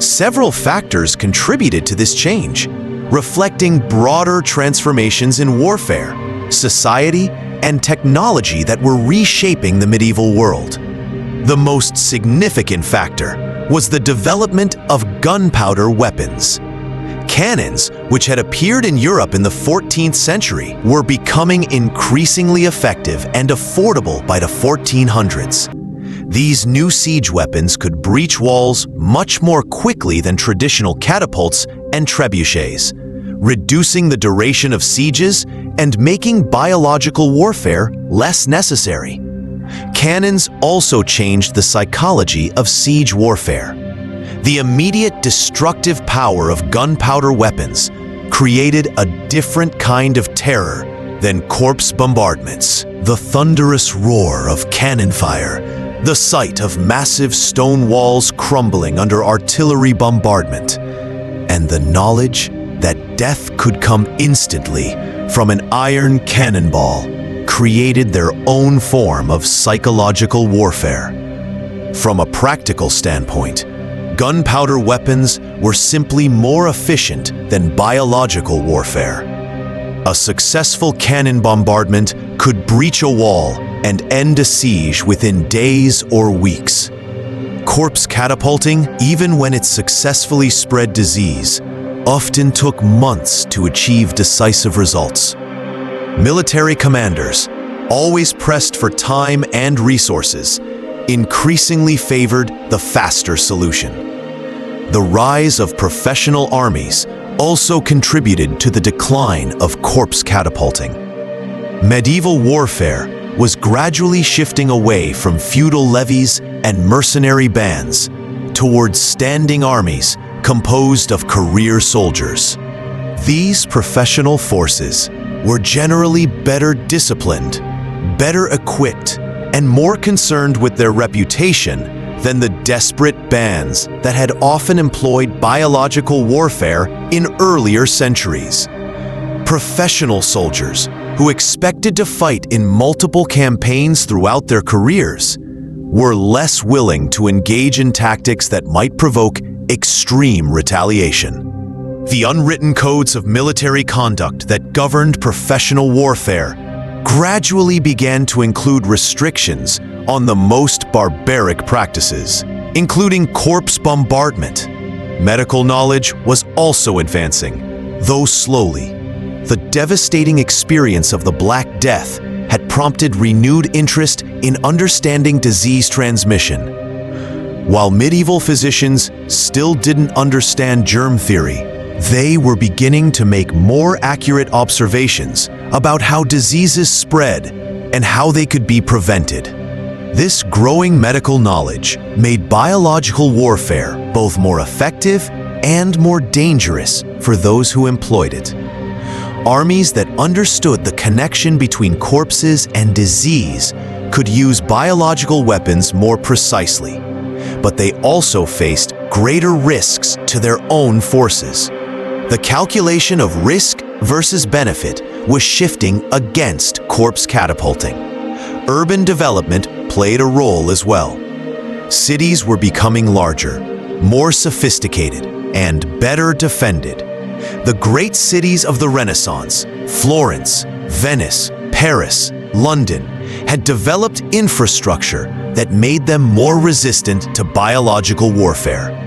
Several factors contributed to this change, reflecting broader transformations in warfare, society, and technology that were reshaping the medieval world. The most significant factor was the development of gunpowder weapons. Cannons, which had appeared in Europe in the 14th century, were becoming increasingly effective and affordable by the 1400s. These new siege weapons could breach walls much more quickly than traditional catapults and trebuchets, reducing the duration of sieges and making biological warfare less necessary. Cannons also changed the psychology of siege warfare. The immediate destructive power of gunpowder weapons created a different kind of terror than corpse bombardments. The thunderous roar of cannon fire, the sight of massive stone walls crumbling under artillery bombardment, and the knowledge that death could come instantly from an iron cannonball created their own form of psychological warfare. From a practical standpoint, gunpowder weapons were simply more efficient than biological warfare. A successful cannon bombardment could breach a wall and end a siege within days or weeks. Corpse catapulting, even when it successfully spread disease, often took months to achieve decisive results. Military commanders, always pressed for time and resources, increasingly favored the faster solution. The rise of professional armies also contributed to the decline of corpse catapulting. Medieval warfare was gradually shifting away from feudal levies and mercenary bands towards standing armies composed of career soldiers. These professional forces were generally better disciplined, better equipped, and more concerned with their reputation than the desperate bands that had often employed biological warfare in earlier centuries. Professional soldiers who expected to fight in multiple campaigns throughout their careers were less willing to engage in tactics that might provoke extreme retaliation. The unwritten codes of military conduct that governed professional warfare gradually began to include restrictions on the most barbaric practices, including corpse bombardment. Medical knowledge was also advancing, though slowly. The devastating experience of the Black Death had prompted renewed interest in understanding disease transmission. While medieval physicians still didn't understand germ theory, they were beginning to make more accurate observations about how diseases spread and how they could be prevented. This growing medical knowledge made biological warfare both more effective and more dangerous for those who employed it. Armies that understood the connection between corpses and disease could use biological weapons more precisely, but they also faced greater risks to their own forces. The calculation of risk versus benefit was shifting against corpse catapulting. Urban development played a role as well. Cities were becoming larger, more sophisticated, and better defended. The great cities of the Renaissance, Florence, Venice, Paris, London, had developed infrastructure that made them more resistant to biological warfare.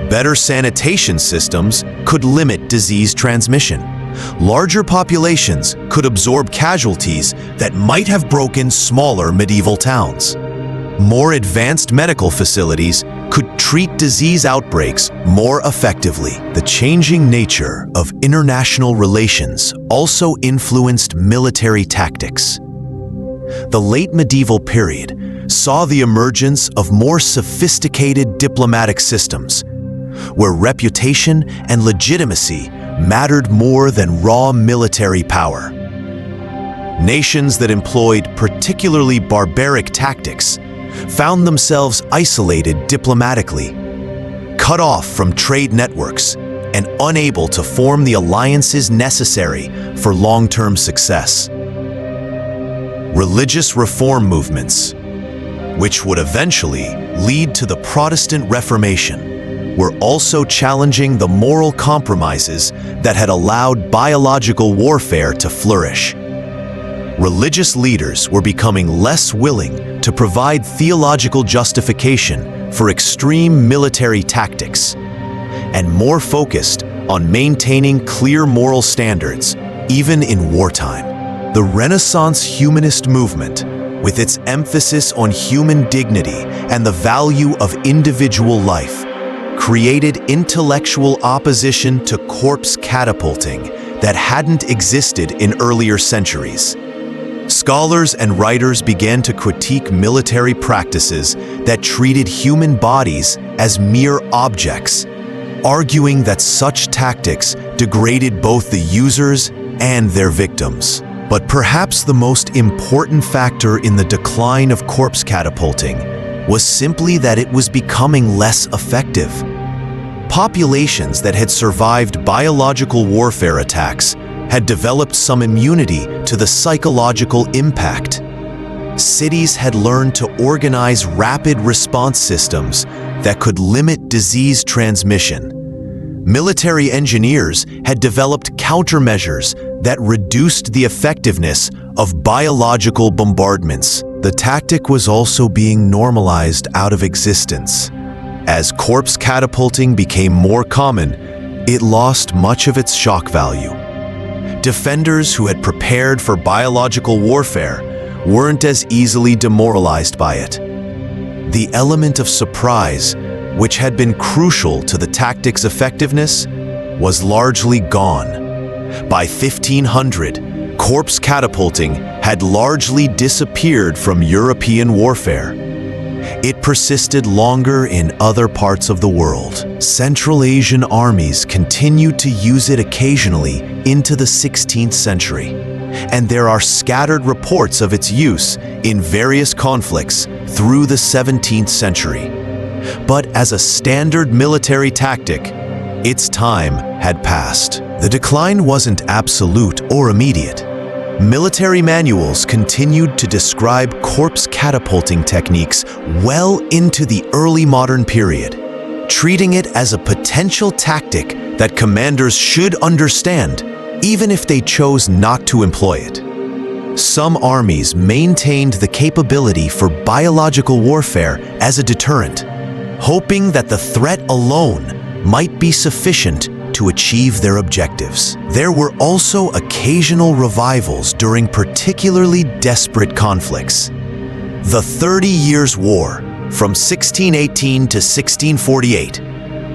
Better sanitation systems could limit disease transmission. Larger populations could absorb casualties that might have broken smaller medieval towns. More advanced medical facilities could treat disease outbreaks more effectively. The changing nature of international relations also influenced military tactics. The late medieval period saw the emergence of more sophisticated diplomatic systems, where reputation and legitimacy mattered more than raw military power. Nations that employed particularly barbaric tactics found themselves isolated diplomatically, cut off from trade networks, and unable to form the alliances necessary for long-term success. Religious reform movements, which would eventually lead to the Protestant Reformation, were also challenging the moral compromises that had allowed biological warfare to flourish. Religious leaders were becoming less willing to provide theological justification for extreme military tactics, and more focused on maintaining clear moral standards, even in wartime. The Renaissance humanist movement, with its emphasis on human dignity and the value of individual life, created intellectual opposition to corpse catapulting that hadn't existed in earlier centuries. Scholars and writers began to critique military practices that treated human bodies as mere objects, arguing that such tactics degraded both the users and their victims. But perhaps the most important factor in the decline of corpse catapulting was simply that it was becoming less effective. Populations that had survived biological warfare attacks had developed some immunity to the psychological impact. cities had learned to organize rapid response systems that could limit disease transmission. Military engineers had developed countermeasures that reduced the effectiveness of biological bombardments. The tactic was also being normalized out of existence. As corpse catapulting became more common, it lost much of its shock value. Defenders who had prepared for biological warfare weren't as easily demoralized by it. The element of surprise, which had been crucial to the tactic's effectiveness, was largely gone. By 1500, corpse catapulting had largely disappeared from European warfare. It persisted longer in other parts of the world. Central Asian armies continued to use it occasionally into the 16th century, and there are scattered reports of its use in various conflicts through the 17th century. But as a standard military tactic, its time had passed. The decline wasn't absolute or immediate. Military manuals continued to describe corpse catapulting techniques well into the early modern period, treating it as a potential tactic that commanders should understand, even if they chose not to employ it. Some armies maintained the capability for biological warfare as a deterrent, hoping that the threat alone might be sufficient to achieve their objectives. There were also occasional revivals during particularly desperate conflicts. The 30 Years' War, from 1618 to 1648,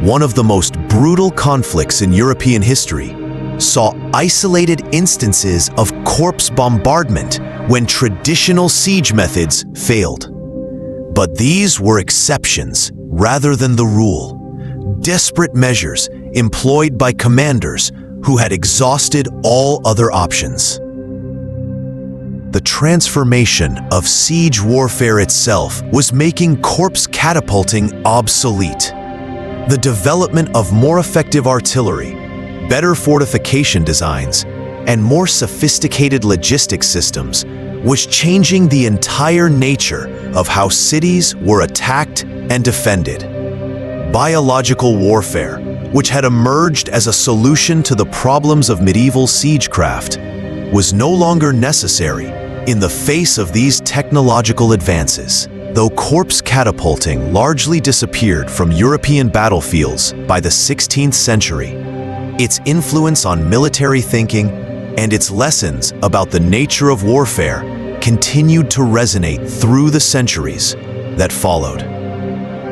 one of the most brutal conflicts in European history, saw isolated instances of corpse bombardment when traditional siege methods failed. But these were exceptions rather than the rule. Desperate measures employed by commanders who had exhausted all other options. The transformation of siege warfare itself was making corpse catapulting obsolete. The development of more effective artillery, better fortification designs, and more sophisticated logistics systems was changing the entire nature of how cities were attacked and defended. Biological warfare, which had emerged as a solution to the problems of medieval siegecraft, was no longer necessary in the face of these technological advances. Though corpse catapulting largely disappeared from European battlefields by the 16th century, its influence on military thinking and its lessons about the nature of warfare continued to resonate through the centuries that followed.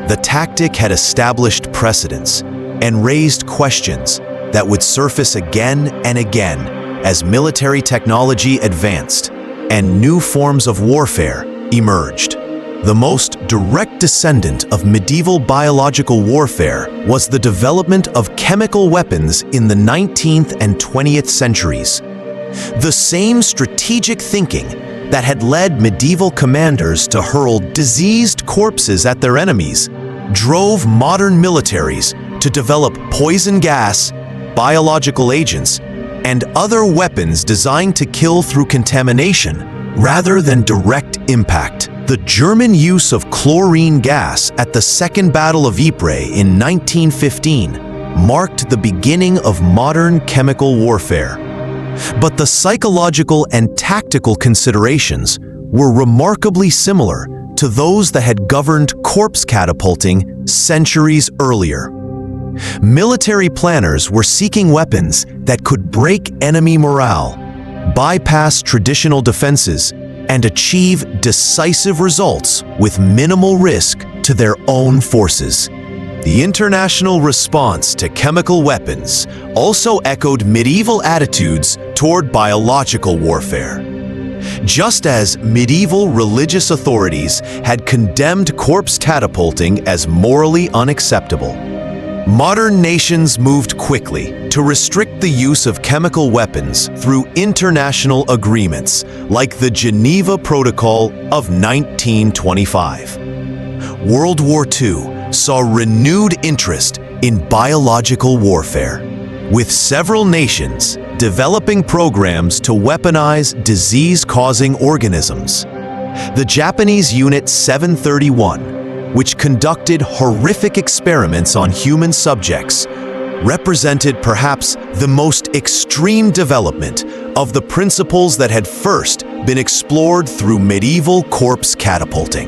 The tactic had established precedents and raised questions that would surface again and again as military technology advanced and new forms of warfare emerged. The most direct descendant of medieval biological warfare was the development of chemical weapons in the 19th and 20th centuries. The same strategic thinking that had led medieval commanders to hurl diseased corpses at their enemies drove modern militaries to develop poison gas, biological agents, and other weapons designed to kill through contamination rather than direct impact. The German use of chlorine gas at the Second Battle of Ypres in 1915 marked the beginning of modern chemical warfare. But the psychological and tactical considerations were remarkably similar to those that had governed corpse catapulting centuries earlier. Military planners were seeking weapons that could break enemy morale, bypass traditional defenses, and achieve decisive results with minimal risk to their own forces. The international response to chemical weapons also echoed medieval attitudes toward biological warfare. Just as medieval religious authorities had condemned corpse catapulting as morally unacceptable, modern nations moved quickly to restrict the use of chemical weapons through international agreements like the Geneva Protocol of 1925. World War II saw renewed interest in biological warfare, with several nations developing programs to weaponize disease-causing organisms. The Japanese Unit 731, which conducted horrific experiments on human subjects, represented perhaps the most extreme development of the principles that had first been explored through medieval corpse catapulting.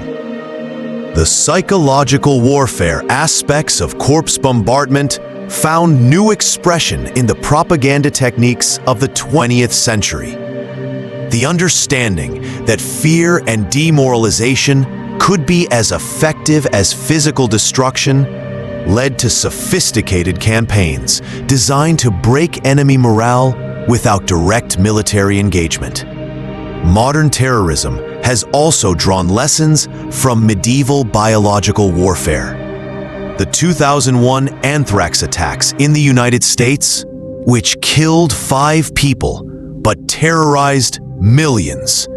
The psychological warfare aspects of corpse bombardment found new expression in the propaganda techniques of the 20th century. The understanding that fear and demoralization could be as effective as physical destruction led to sophisticated campaigns designed to break enemy morale without direct military engagement. Modern terrorism has also drawn lessons from medieval biological warfare. The 2001 anthrax attacks in the United States, which killed 5 people but terrorized millions,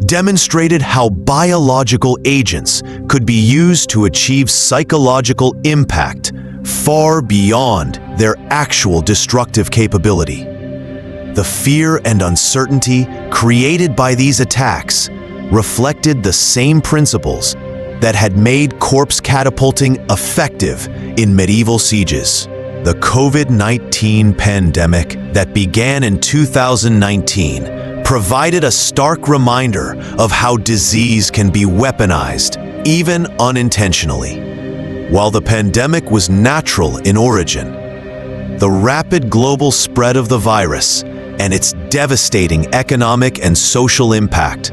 demonstrated how biological agents could be used to achieve psychological impact far beyond their actual destructive capability. The fear and uncertainty created by these attacks reflected the same principles that had made corpse catapulting effective in medieval sieges. The COVID-19 pandemic that began in 2019 provided a stark reminder of how disease can be weaponized, even unintentionally. While the pandemic was natural in origin, the rapid global spread of the virus and its devastating economic and social impact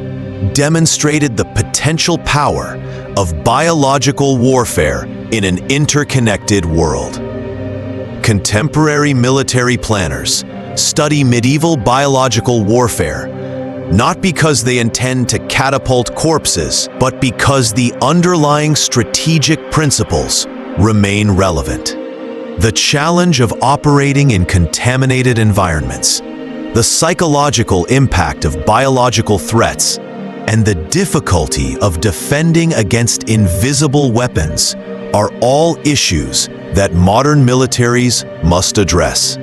demonstrated the potential power of biological warfare in an interconnected world. Contemporary military planners study medieval biological warfare not because they intend to catapult corpses, but because the underlying strategic principles remain relevant. The challenge of operating in contaminated environments, the psychological impact of biological threats, and the difficulty of defending against invisible weapons are all issues that modern militaries must address.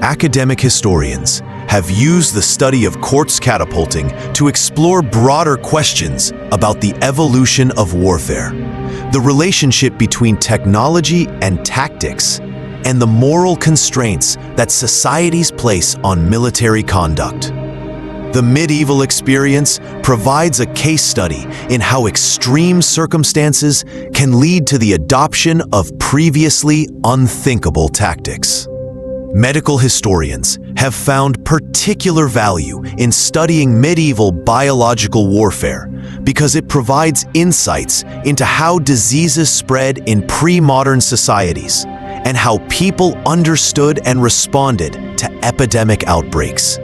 Academic historians have used the study of corpse catapulting to explore broader questions about the evolution of warfare, the relationship between technology and tactics, and the moral constraints that societies place on military conduct. The medieval experience provides a case study in how extreme circumstances can lead to the adoption of previously unthinkable tactics. Medical historians have found particular value in studying medieval biological warfare because it provides insights into how diseases spread in pre-modern societies and how people understood and responded to epidemic outbreaks.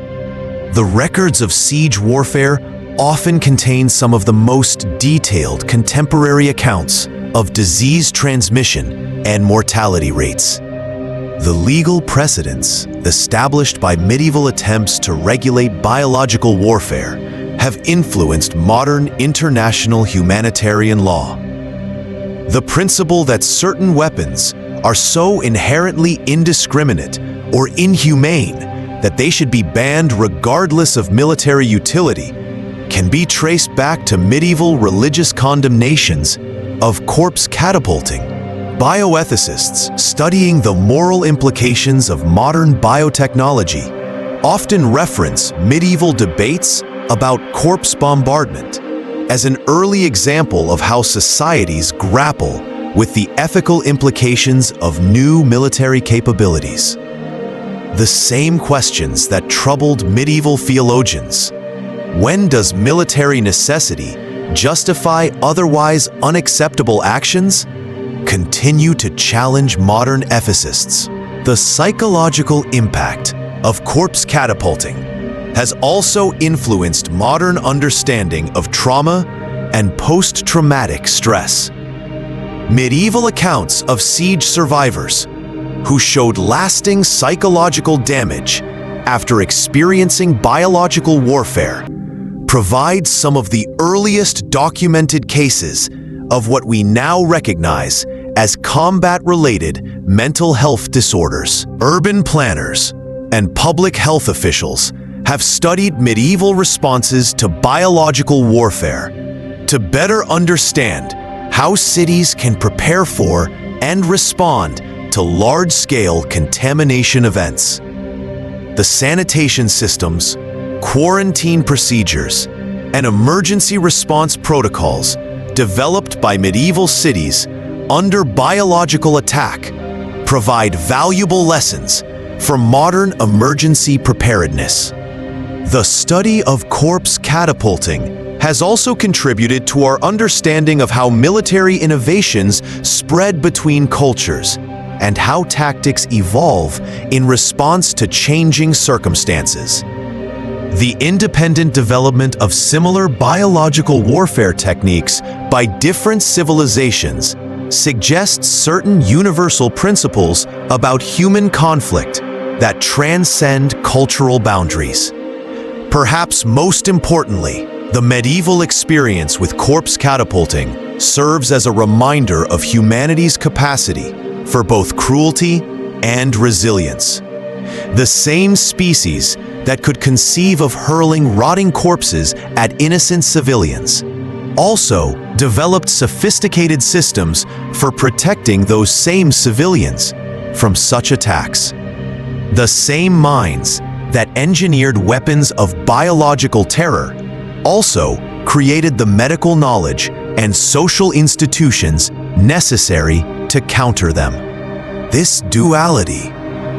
The records of siege warfare often contain some of the most detailed contemporary accounts of disease transmission and mortality rates. The legal precedents established by medieval attempts to regulate biological warfare have influenced modern international humanitarian law. The principle that certain weapons are so inherently indiscriminate or inhumane that they should be banned regardless of military utility can be traced back to medieval religious condemnations of corpse catapulting. Bioethicists studying the moral implications of modern biotechnology often reference medieval debates about corpse bombardment as an early example of how societies grapple with the ethical implications of new military capabilities. The same questions that troubled medieval theologians. When does military necessity justify otherwise unacceptable actions? Continue to challenge modern ethicists. The psychological impact of corpse catapulting has also influenced modern understanding of trauma and post-traumatic stress. Medieval accounts of siege survivors who showed lasting psychological damage after experiencing biological warfare provide some of the earliest documented cases of what we now recognize as combat-related mental health disorders. Urban planners and public health officials have studied medieval responses to biological warfare to better understand how cities can prepare for and respond to large-scale contamination events. The sanitation systems, quarantine procedures, and emergency response protocols developed by medieval cities under biological attack provide valuable lessons for modern emergency preparedness. The study of corpse catapulting has also contributed to our understanding of how military innovations spread between cultures and how tactics evolve in response to changing circumstances. The independent development of similar biological warfare techniques by different civilizations suggests certain universal principles about human conflict that transcend cultural boundaries. Perhaps most importantly, the medieval experience with corpse catapulting serves as a reminder of humanity's capacity for both cruelty and resilience. The same species that could conceive of hurling rotting corpses at innocent civilians also developed sophisticated systems for protecting those same civilians from such attacks. The same minds that engineered weapons of biological terror also created the medical knowledge and social institutions necessary to counter them. This duality,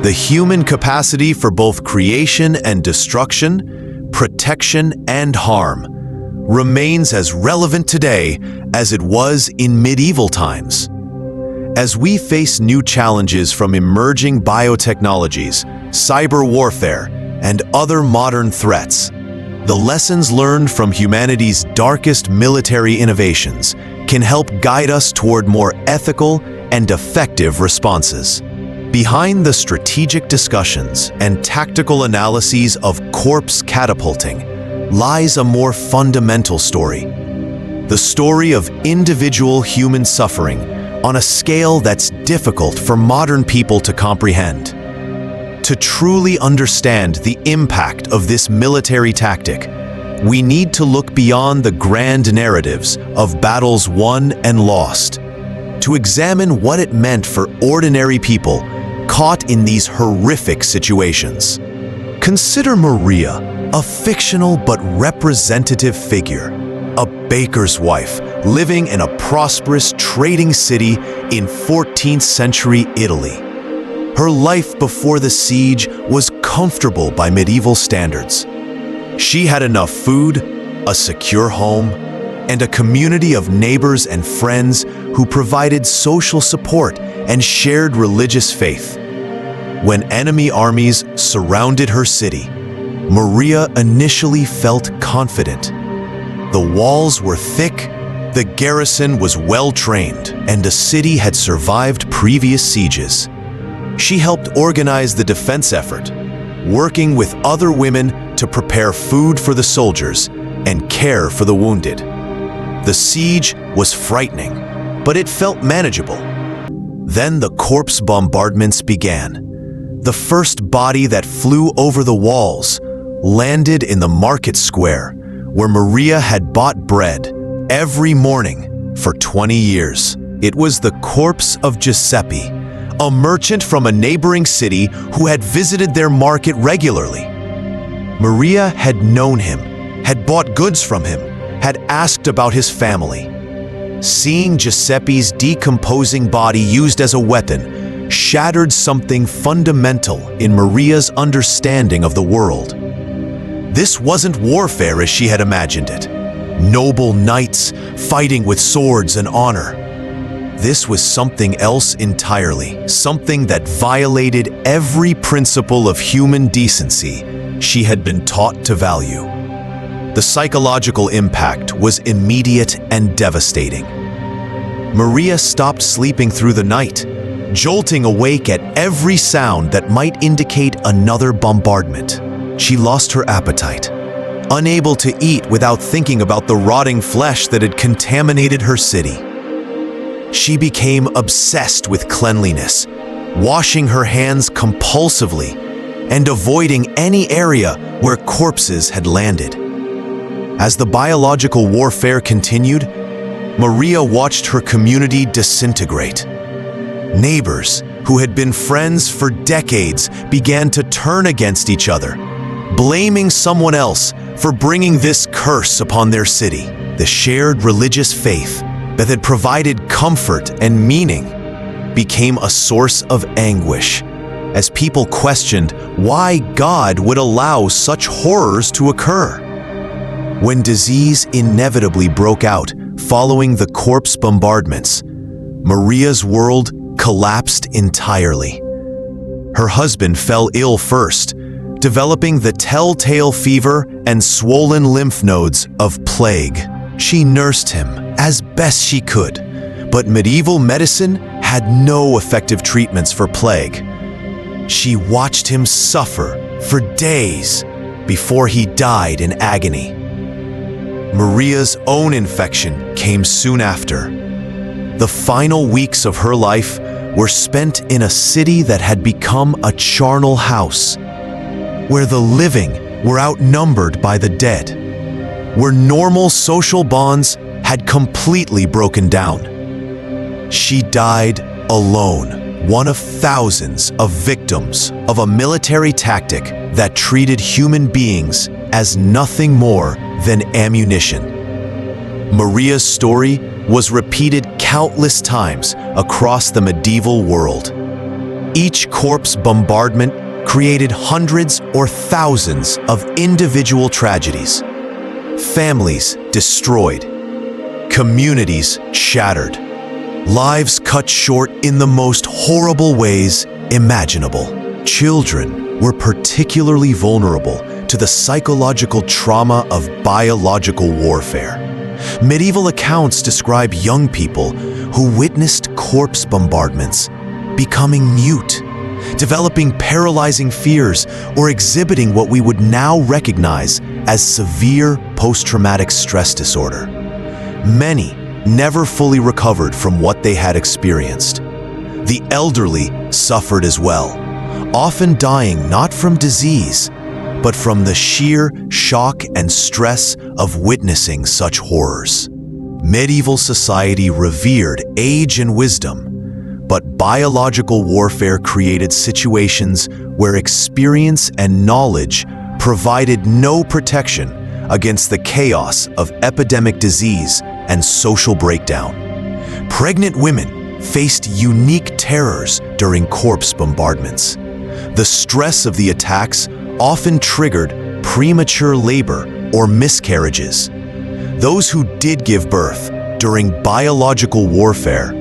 the human capacity for both creation and destruction, protection and harm, remains as relevant today as it was in medieval times. As we face new challenges from emerging biotechnologies, cyber warfare, and other modern threats, the lessons learned from humanity's darkest military innovations can help guide us toward more ethical and effective responses. Behind the strategic discussions and tactical analyses of corpse catapulting lies a more fundamental story. The story of individual human suffering on a scale that's difficult for modern people to comprehend. To truly understand the impact of this military tactic, we need to look beyond the grand narratives of battles won and lost, to examine what it meant for ordinary people caught in these horrific situations. Consider Maria, a fictional but representative figure, a baker's wife living in a prosperous trading city in 14th century Italy. Her life before the siege was comfortable by medieval standards. She had enough food, a secure home, and a community of neighbors and friends who provided social support and shared religious faith. When enemy armies surrounded her city, Maria initially felt confident. The walls were thick, the garrison was well-trained, and the city had survived previous sieges. She helped organize the defense effort, working with other women to prepare food for the soldiers and care for the wounded. The siege was frightening, but it felt manageable. Then the corpse bombardments began. The first body that flew over the walls landed in the market square, where Maria had bought bread every morning for 20 years. It was the corpse of Giuseppe, a merchant from a neighboring city who had visited their market regularly. Maria had known him, had bought goods from him, had asked about his family. Seeing Giuseppe's decomposing body used as a weapon shattered something fundamental in Maria's understanding of the world. This wasn't warfare as she had imagined it. Noble knights fighting with swords and honor. This was something else entirely, something that violated every principle of human decency she had been taught to value. The psychological impact was immediate and devastating. Maria stopped sleeping through the night, jolting awake at every sound that might indicate another bombardment. She lost her appetite, unable to eat without thinking about the rotting flesh that had contaminated her city. She became obsessed with cleanliness, washing her hands compulsively and avoiding any area where corpses had landed. As the biological warfare continued, Maria watched her community disintegrate. Neighbors, who had been friends for decades, began to turn against each other, blaming someone else for bringing this curse upon their city. The shared religious faith that had provided comfort and meaning became a source of anguish as people questioned why God would allow such horrors to occur. When disease inevitably broke out following the corpse bombardments, Maria's world collapsed entirely. Her husband fell ill first, developing the telltale fever and swollen lymph nodes of plague. She nursed him as best she could, but medieval medicine had no effective treatments for plague. She watched him suffer for days before he died in agony. Maria's own infection came soon after. The final weeks of her life were spent in a city that had become a charnel house, where the living were outnumbered by the dead, where normal social bonds had completely broken down. She died alone, one of thousands of victims of a military tactic that treated human beings as nothing more than ammunition. Maria's story was repeated countless times across the medieval world. Each corpse bombardment created hundreds or thousands of individual tragedies. Families destroyed, communities shattered, lives cut short in the most horrible ways imaginable. Children were particularly vulnerable to the psychological trauma of biological warfare. Medieval accounts describe young people who witnessed corpse bombardments becoming mute, developing paralyzing fears, or exhibiting what we would now recognize as severe post-traumatic stress disorder. Many never fully recovered from what they had experienced. The elderly suffered as well, often dying not from disease, but from the sheer shock and stress of witnessing such horrors. Medieval society revered age and wisdom, but biological warfare created situations where experience and knowledge provided no protection against the chaos of epidemic disease and social breakdown. Pregnant women faced unique terrors during corpse bombardments. The stress of the attacks often triggered premature labor or miscarriages. Those who did give birth during biological warfare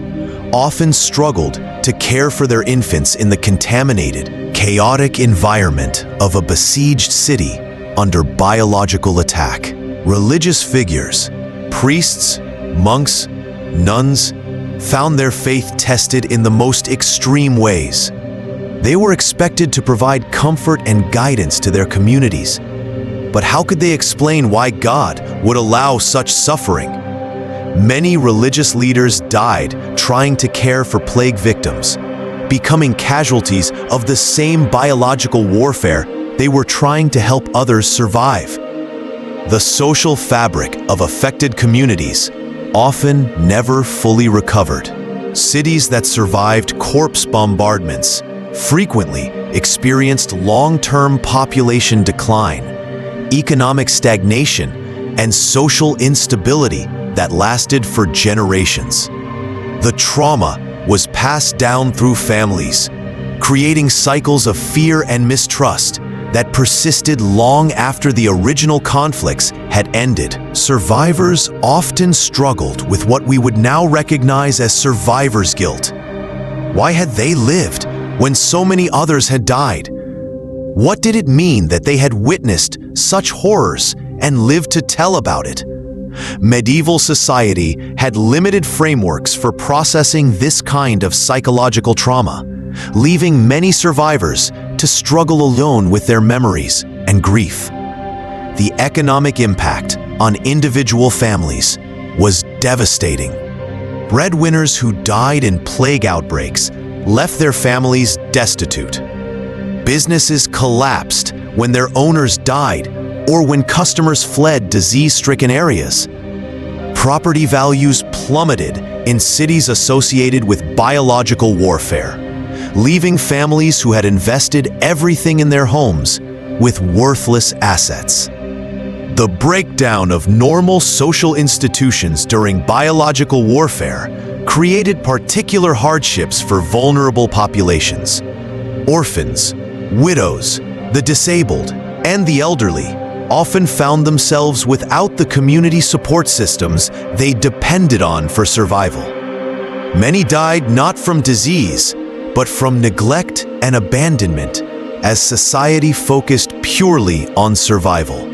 often struggled to care for their infants in the contaminated, chaotic environment of a besieged city under biological attack. Religious figures, priests, monks, nuns, found their faith tested in the most extreme ways. They were expected to provide comfort and guidance to their communities. But how could they explain why God would allow such suffering? Many religious leaders died trying to care for plague victims, becoming casualties of the same biological warfare they were trying to help others survive. The social fabric of affected communities often never fully recovered. Cities that survived corpse bombardments frequently experienced long-term population decline, economic stagnation, and social instability that lasted for generations. The trauma was passed down through families, creating cycles of fear and mistrust that persisted long after the original conflicts had ended. Survivors often struggled with what we would now recognize as survivor's guilt. Why had they lived when so many others had died? What did it mean that they had witnessed such horrors and lived to tell about it? Medieval society had limited frameworks for processing this kind of psychological trauma, leaving many survivors to struggle alone with their memories and grief. The economic impact on individual families was devastating. Breadwinners who died in plague outbreaks left their families destitute. Businesses collapsed when their owners died or when customers fled disease-stricken areas. Property values plummeted in cities associated with biological warfare, leaving families who had invested everything in their homes with worthless assets. The breakdown of normal social institutions during biological warfare created particular hardships for vulnerable populations. Orphans, widows, the disabled, and the elderly often found themselves without the community support systems they depended on for survival. Many died not from disease, but from neglect and abandonment, as society focused purely on survival.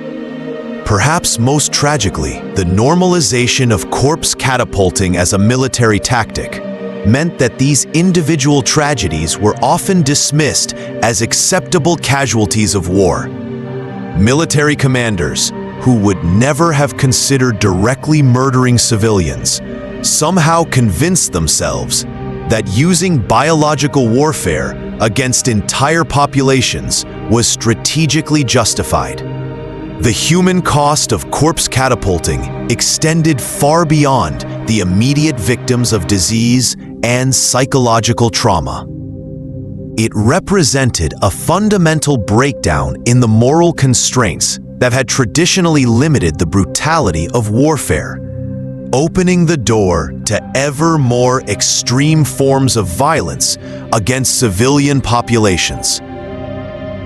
Perhaps most tragically, the normalization of corpse catapulting as a military tactic meant that these individual tragedies were often dismissed as acceptable casualties of war. Military commanders, who would never have considered directly murdering civilians, somehow convinced themselves that using biological warfare against entire populations was strategically justified. The human cost of corpse catapulting extended far beyond the immediate victims of disease and psychological trauma. It represented a fundamental breakdown in the moral constraints that had traditionally limited the brutality of warfare, opening the door to ever more extreme forms of violence against civilian populations.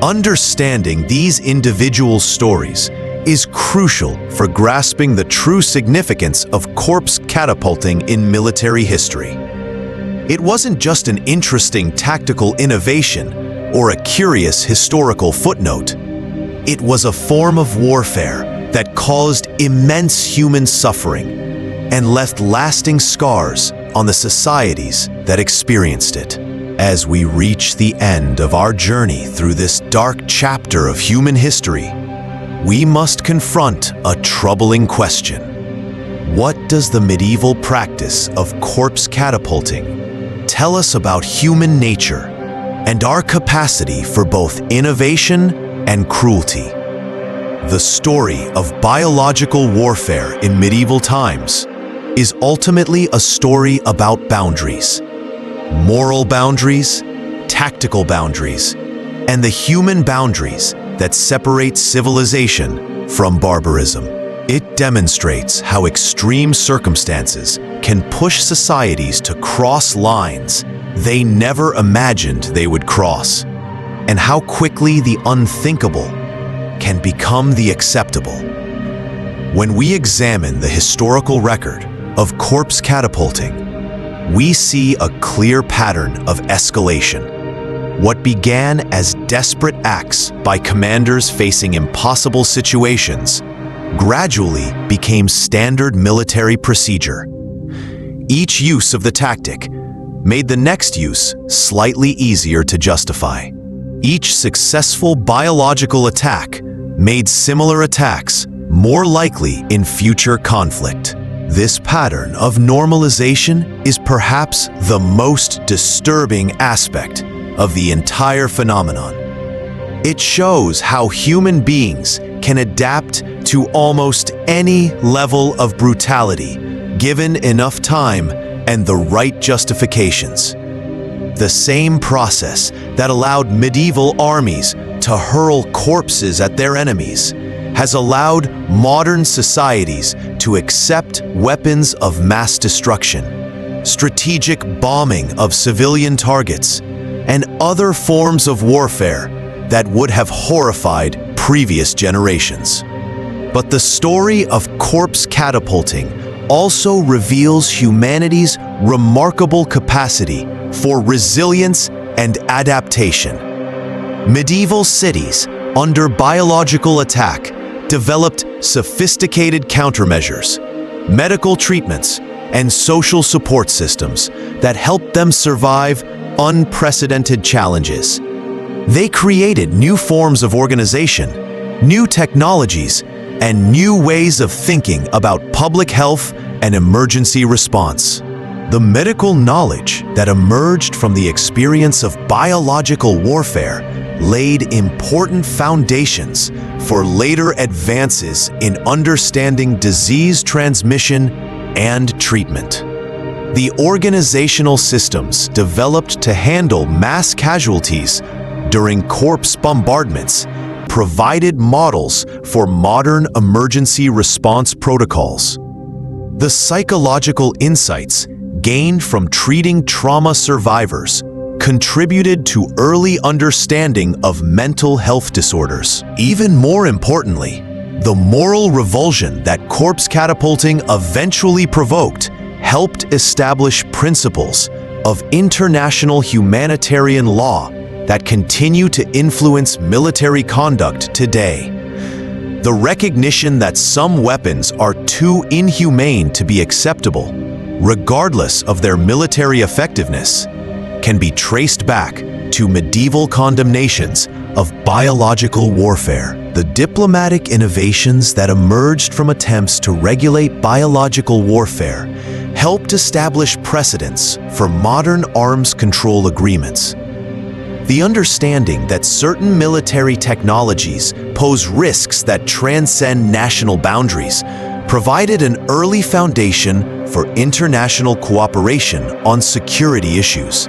Understanding these individual stories is crucial for grasping the true significance of corpse catapulting in military history. It wasn't just an interesting tactical innovation or a curious historical footnote. It was a form of warfare that caused immense human suffering and left lasting scars on the societies that experienced it. As we reach the end of our journey through this dark chapter of human history, we must confront a troubling question. What does the medieval practice of corpse catapulting tell us about human nature and our capacity for both innovation and cruelty? The story of biological warfare in medieval times is ultimately a story about boundaries. Moral boundaries, tactical boundaries, and the human boundaries that separate civilization from barbarism. It demonstrates how extreme circumstances can push societies to cross lines they never imagined they would cross, and how quickly the unthinkable can become the acceptable. When we examine the historical record of corpse catapulting, we see a clear pattern of escalation. What began as desperate acts by commanders facing impossible situations gradually became standard military procedure. Each use of the tactic made the next use slightly easier to justify. Each successful biological attack made similar attacks more likely in future conflict. This pattern of normalization is perhaps the most disturbing aspect of the entire phenomenon. It shows how human beings can adapt to almost any level of brutality, given enough time and the right justifications. The same process that allowed medieval armies to hurl corpses at their enemies has allowed modern societies to accept weapons of mass destruction, strategic bombing of civilian targets, and other forms of warfare that would have horrified previous generations. But the story of corpse catapulting also reveals humanity's remarkable capacity for resilience and adaptation. Medieval cities, under biological attack, developed sophisticated countermeasures, medical treatments, and social support systems that helped them survive unprecedented challenges. They created new forms of organization, new technologies, and new ways of thinking about public health and emergency response. The medical knowledge that emerged from the experience of biological warfare laid important foundations for later advances in understanding disease transmission and treatment. The organizational systems developed to handle mass casualties during corpse bombardments provided models for modern emergency response protocols. The psychological insights gained from treating trauma survivors contributed to early understanding of mental health disorders. Even more importantly, the moral revulsion that corpse catapulting eventually provoked helped establish principles of international humanitarian law that continue to influence military conduct today. The recognition that some weapons are too inhumane to be acceptable, regardless of their military effectiveness, can be traced back to medieval condemnations of biological warfare. The diplomatic innovations that emerged from attempts to regulate biological warfare helped establish precedents for modern arms control agreements. The understanding that certain military technologies pose risks that transcend national boundaries provided an early foundation for international cooperation on security issues.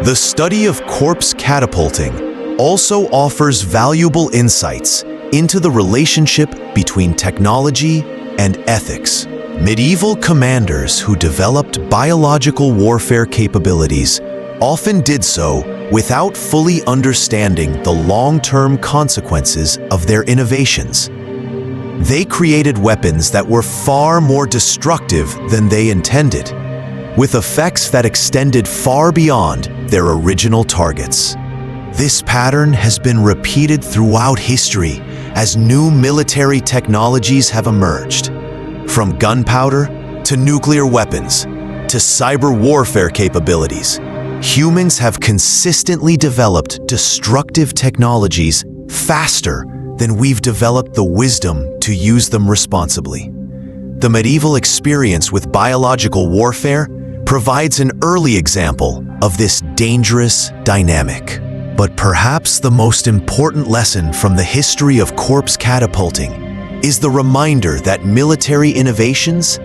The study of corpse catapulting also offers valuable insights into the relationship between technology and ethics. Medieval commanders who developed biological warfare capabilities often did so without fully understanding the long-term consequences of their innovations. They created weapons that were far more destructive than they intended, with effects that extended far beyond their original targets. This pattern has been repeated throughout history as new military technologies have emerged. From gunpowder to nuclear weapons to cyber warfare capabilities, humans have consistently developed destructive technologies faster than we've developed the wisdom to use them responsibly. The medieval experience with biological warfare provides an early example of this dangerous dynamic. But perhaps the most important lesson from the history of corpse catapulting is the reminder that military innovations,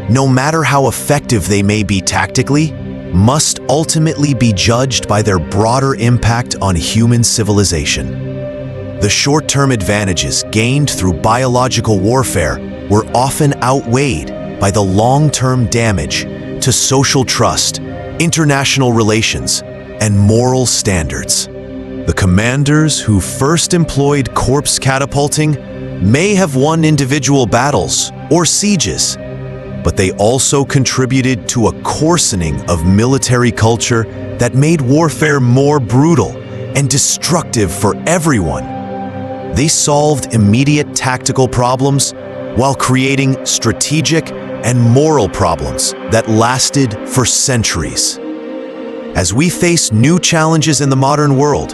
no matter how effective they may be tactically, must ultimately be judged by their broader impact on human civilization. The short-term advantages gained through biological warfare were often outweighed by the long-term damage to social trust, international relations, and moral standards. The commanders who first employed corpse catapulting may have won individual battles or sieges, but they also contributed to a coarsening of military culture that made warfare more brutal and destructive for everyone. They solved immediate tactical problems while creating strategic and moral problems that lasted for centuries. As we face new challenges in the modern world,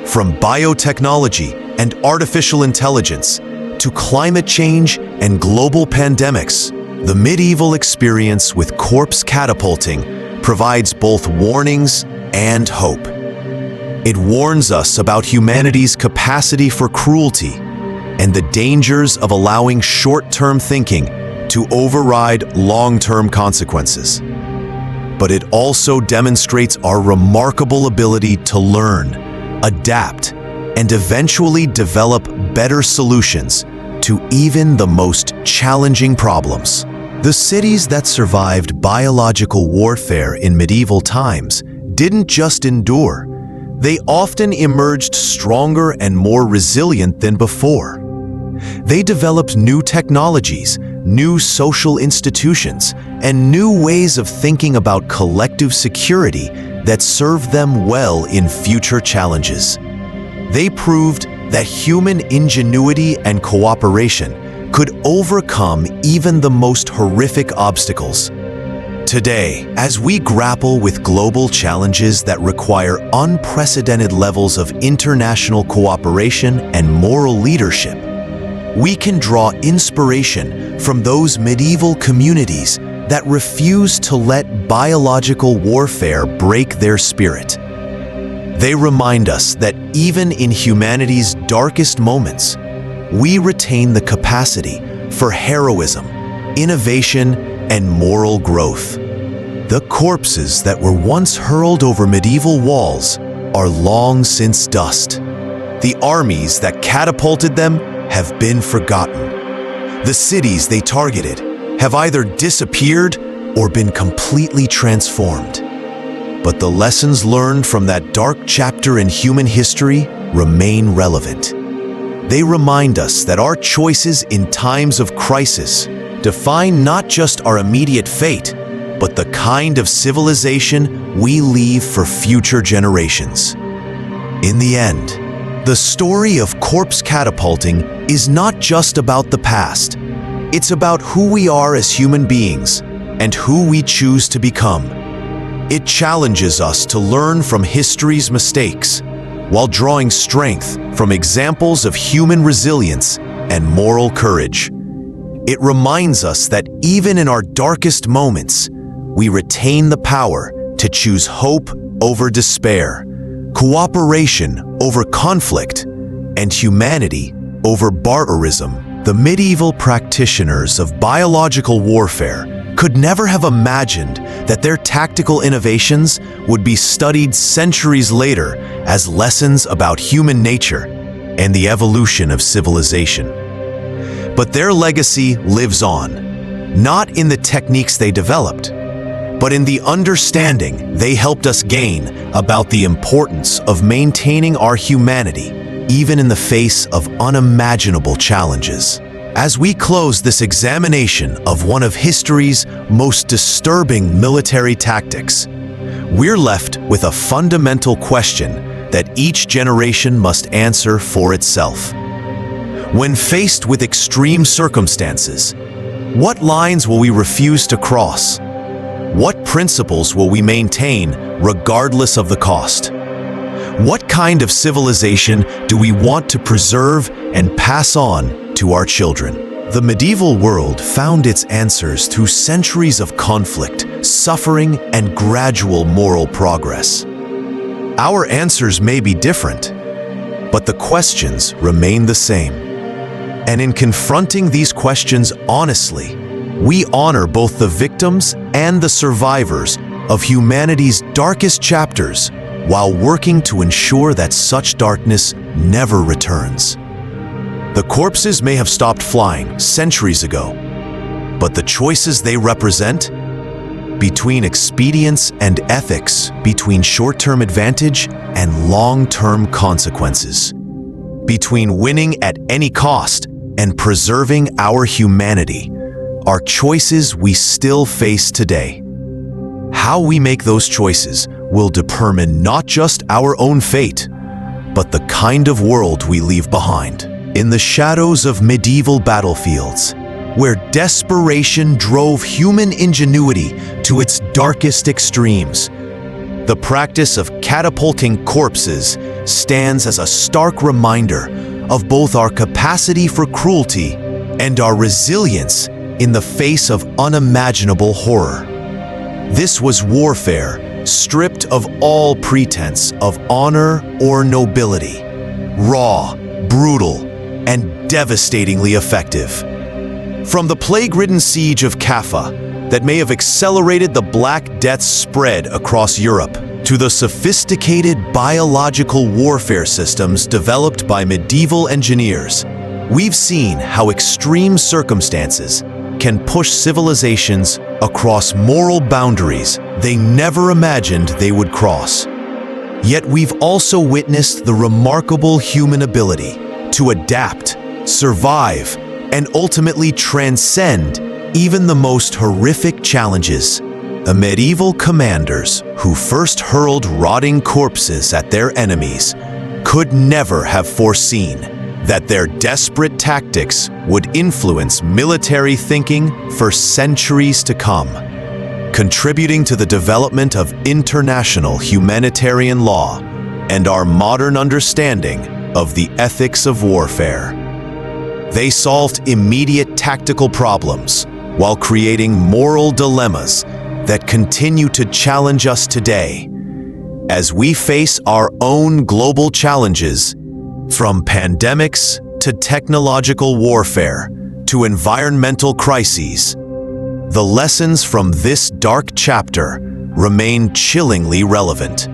from biotechnology and artificial intelligence to climate change and global pandemics, the medieval experience with corpse catapulting provides both warnings and hope. It warns us about humanity's capacity for cruelty and the dangers of allowing short-term thinking to override long-term consequences. But it also demonstrates our remarkable ability to learn, adapt, and eventually develop better solutions to even the most challenging problems. The cities that survived biological warfare in medieval times didn't just endure, they often emerged stronger and more resilient than before. They developed new technologies, new social institutions, and new ways of thinking about collective security that served them well in future challenges. They proved that human ingenuity and cooperation could overcome even the most horrific obstacles. Today, as we grapple with global challenges that require unprecedented levels of international cooperation and moral leadership, we can draw inspiration from those medieval communities that refused to let biological warfare break their spirit. They remind us that even in humanity's darkest moments, we retain the capacity for heroism, innovation, and moral growth. The corpses that were once hurled over medieval walls are long since dust. The armies that catapulted them have been forgotten. The cities they targeted have either disappeared or been completely transformed. But the lessons learned from that dark chapter in human history remain relevant. They remind us that our choices in times of crisis define not just our immediate fate, but the kind of civilization we leave for future generations. In the end, the story of corpse catapulting is not just about the past. It's about who we are as human beings and who we choose to become. It challenges us to learn from history's mistakes while drawing strength from examples of human resilience and moral courage. It reminds us that even in our darkest moments, we retain the power to choose hope over despair, cooperation over conflict, and humanity over barbarism. The medieval practitioners of biological warfare could never have imagined that their tactical innovations would be studied centuries later as lessons about human nature and the evolution of civilization. But their legacy lives on, not in the techniques they developed, but in the understanding they helped us gain about the importance of maintaining our humanity, even in the face of unimaginable challenges. As we close this examination of one of history's most disturbing military tactics, we're left with a fundamental question that each generation must answer for itself. When faced with extreme circumstances, what lines will we refuse to cross? What principles will we maintain regardless of the cost? What kind of civilization do we want to preserve and pass on to our children? The medieval world found its answers through centuries of conflict, suffering, and gradual moral progress. Our answers may be different, but the questions remain the same. And in confronting these questions honestly, we honor both the victims and the survivors of humanity's darkest chapters while working to ensure that such darkness never returns. The corpses may have stopped flying centuries ago, but the choices they represent, between expedience and ethics, between short-term advantage and long-term consequences, between winning at any cost and preserving our humanity, are choices we still face today. How we make those choices will determine not just our own fate, but the kind of world we leave behind. In the shadows of medieval battlefields, where desperation drove human ingenuity to its darkest extremes, the practice of catapulting corpses stands as a stark reminder of both our capacity for cruelty and our resilience in the face of unimaginable horror. This was warfare stripped of all pretense of honor or nobility, raw, brutal, and devastatingly effective. From the plague-ridden siege of Kaffa that may have accelerated the Black Death's spread across Europe, to the sophisticated biological warfare systems developed by medieval engineers, we've seen how extreme circumstances can push civilizations across moral boundaries they never imagined they would cross. Yet we've also witnessed the remarkable human ability to adapt, survive, and ultimately transcend even the most horrific challenges. The medieval commanders who first hurled rotting corpses at their enemies could never have foreseen that their desperate tactics would influence military thinking for centuries to come, contributing to the development of international humanitarian law and our modern understanding of the ethics of warfare. They solved immediate tactical problems while creating moral dilemmas that continue to challenge us today. as we face our own global challenges, from pandemics to technological warfare to environmental crises. The lessons from this dark chapter remain chillingly relevant.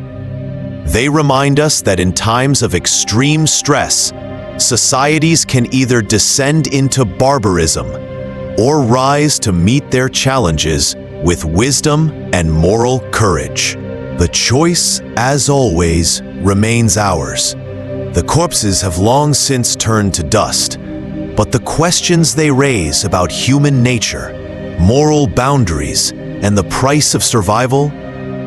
They remind us that in times of extreme stress, societies can either descend into barbarism or rise to meet their challenges with wisdom and moral courage. The choice, as always, remains ours. The corpses have long since turned to dust, but the questions they raise about human nature, moral boundaries, and the price of survival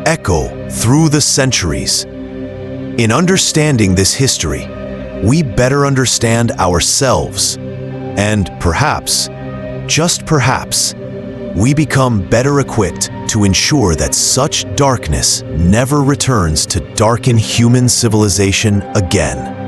echo through the centuries. In understanding this history, we better understand ourselves, and perhaps, just perhaps, we become better equipped to ensure that such darkness never returns to darken human civilization again.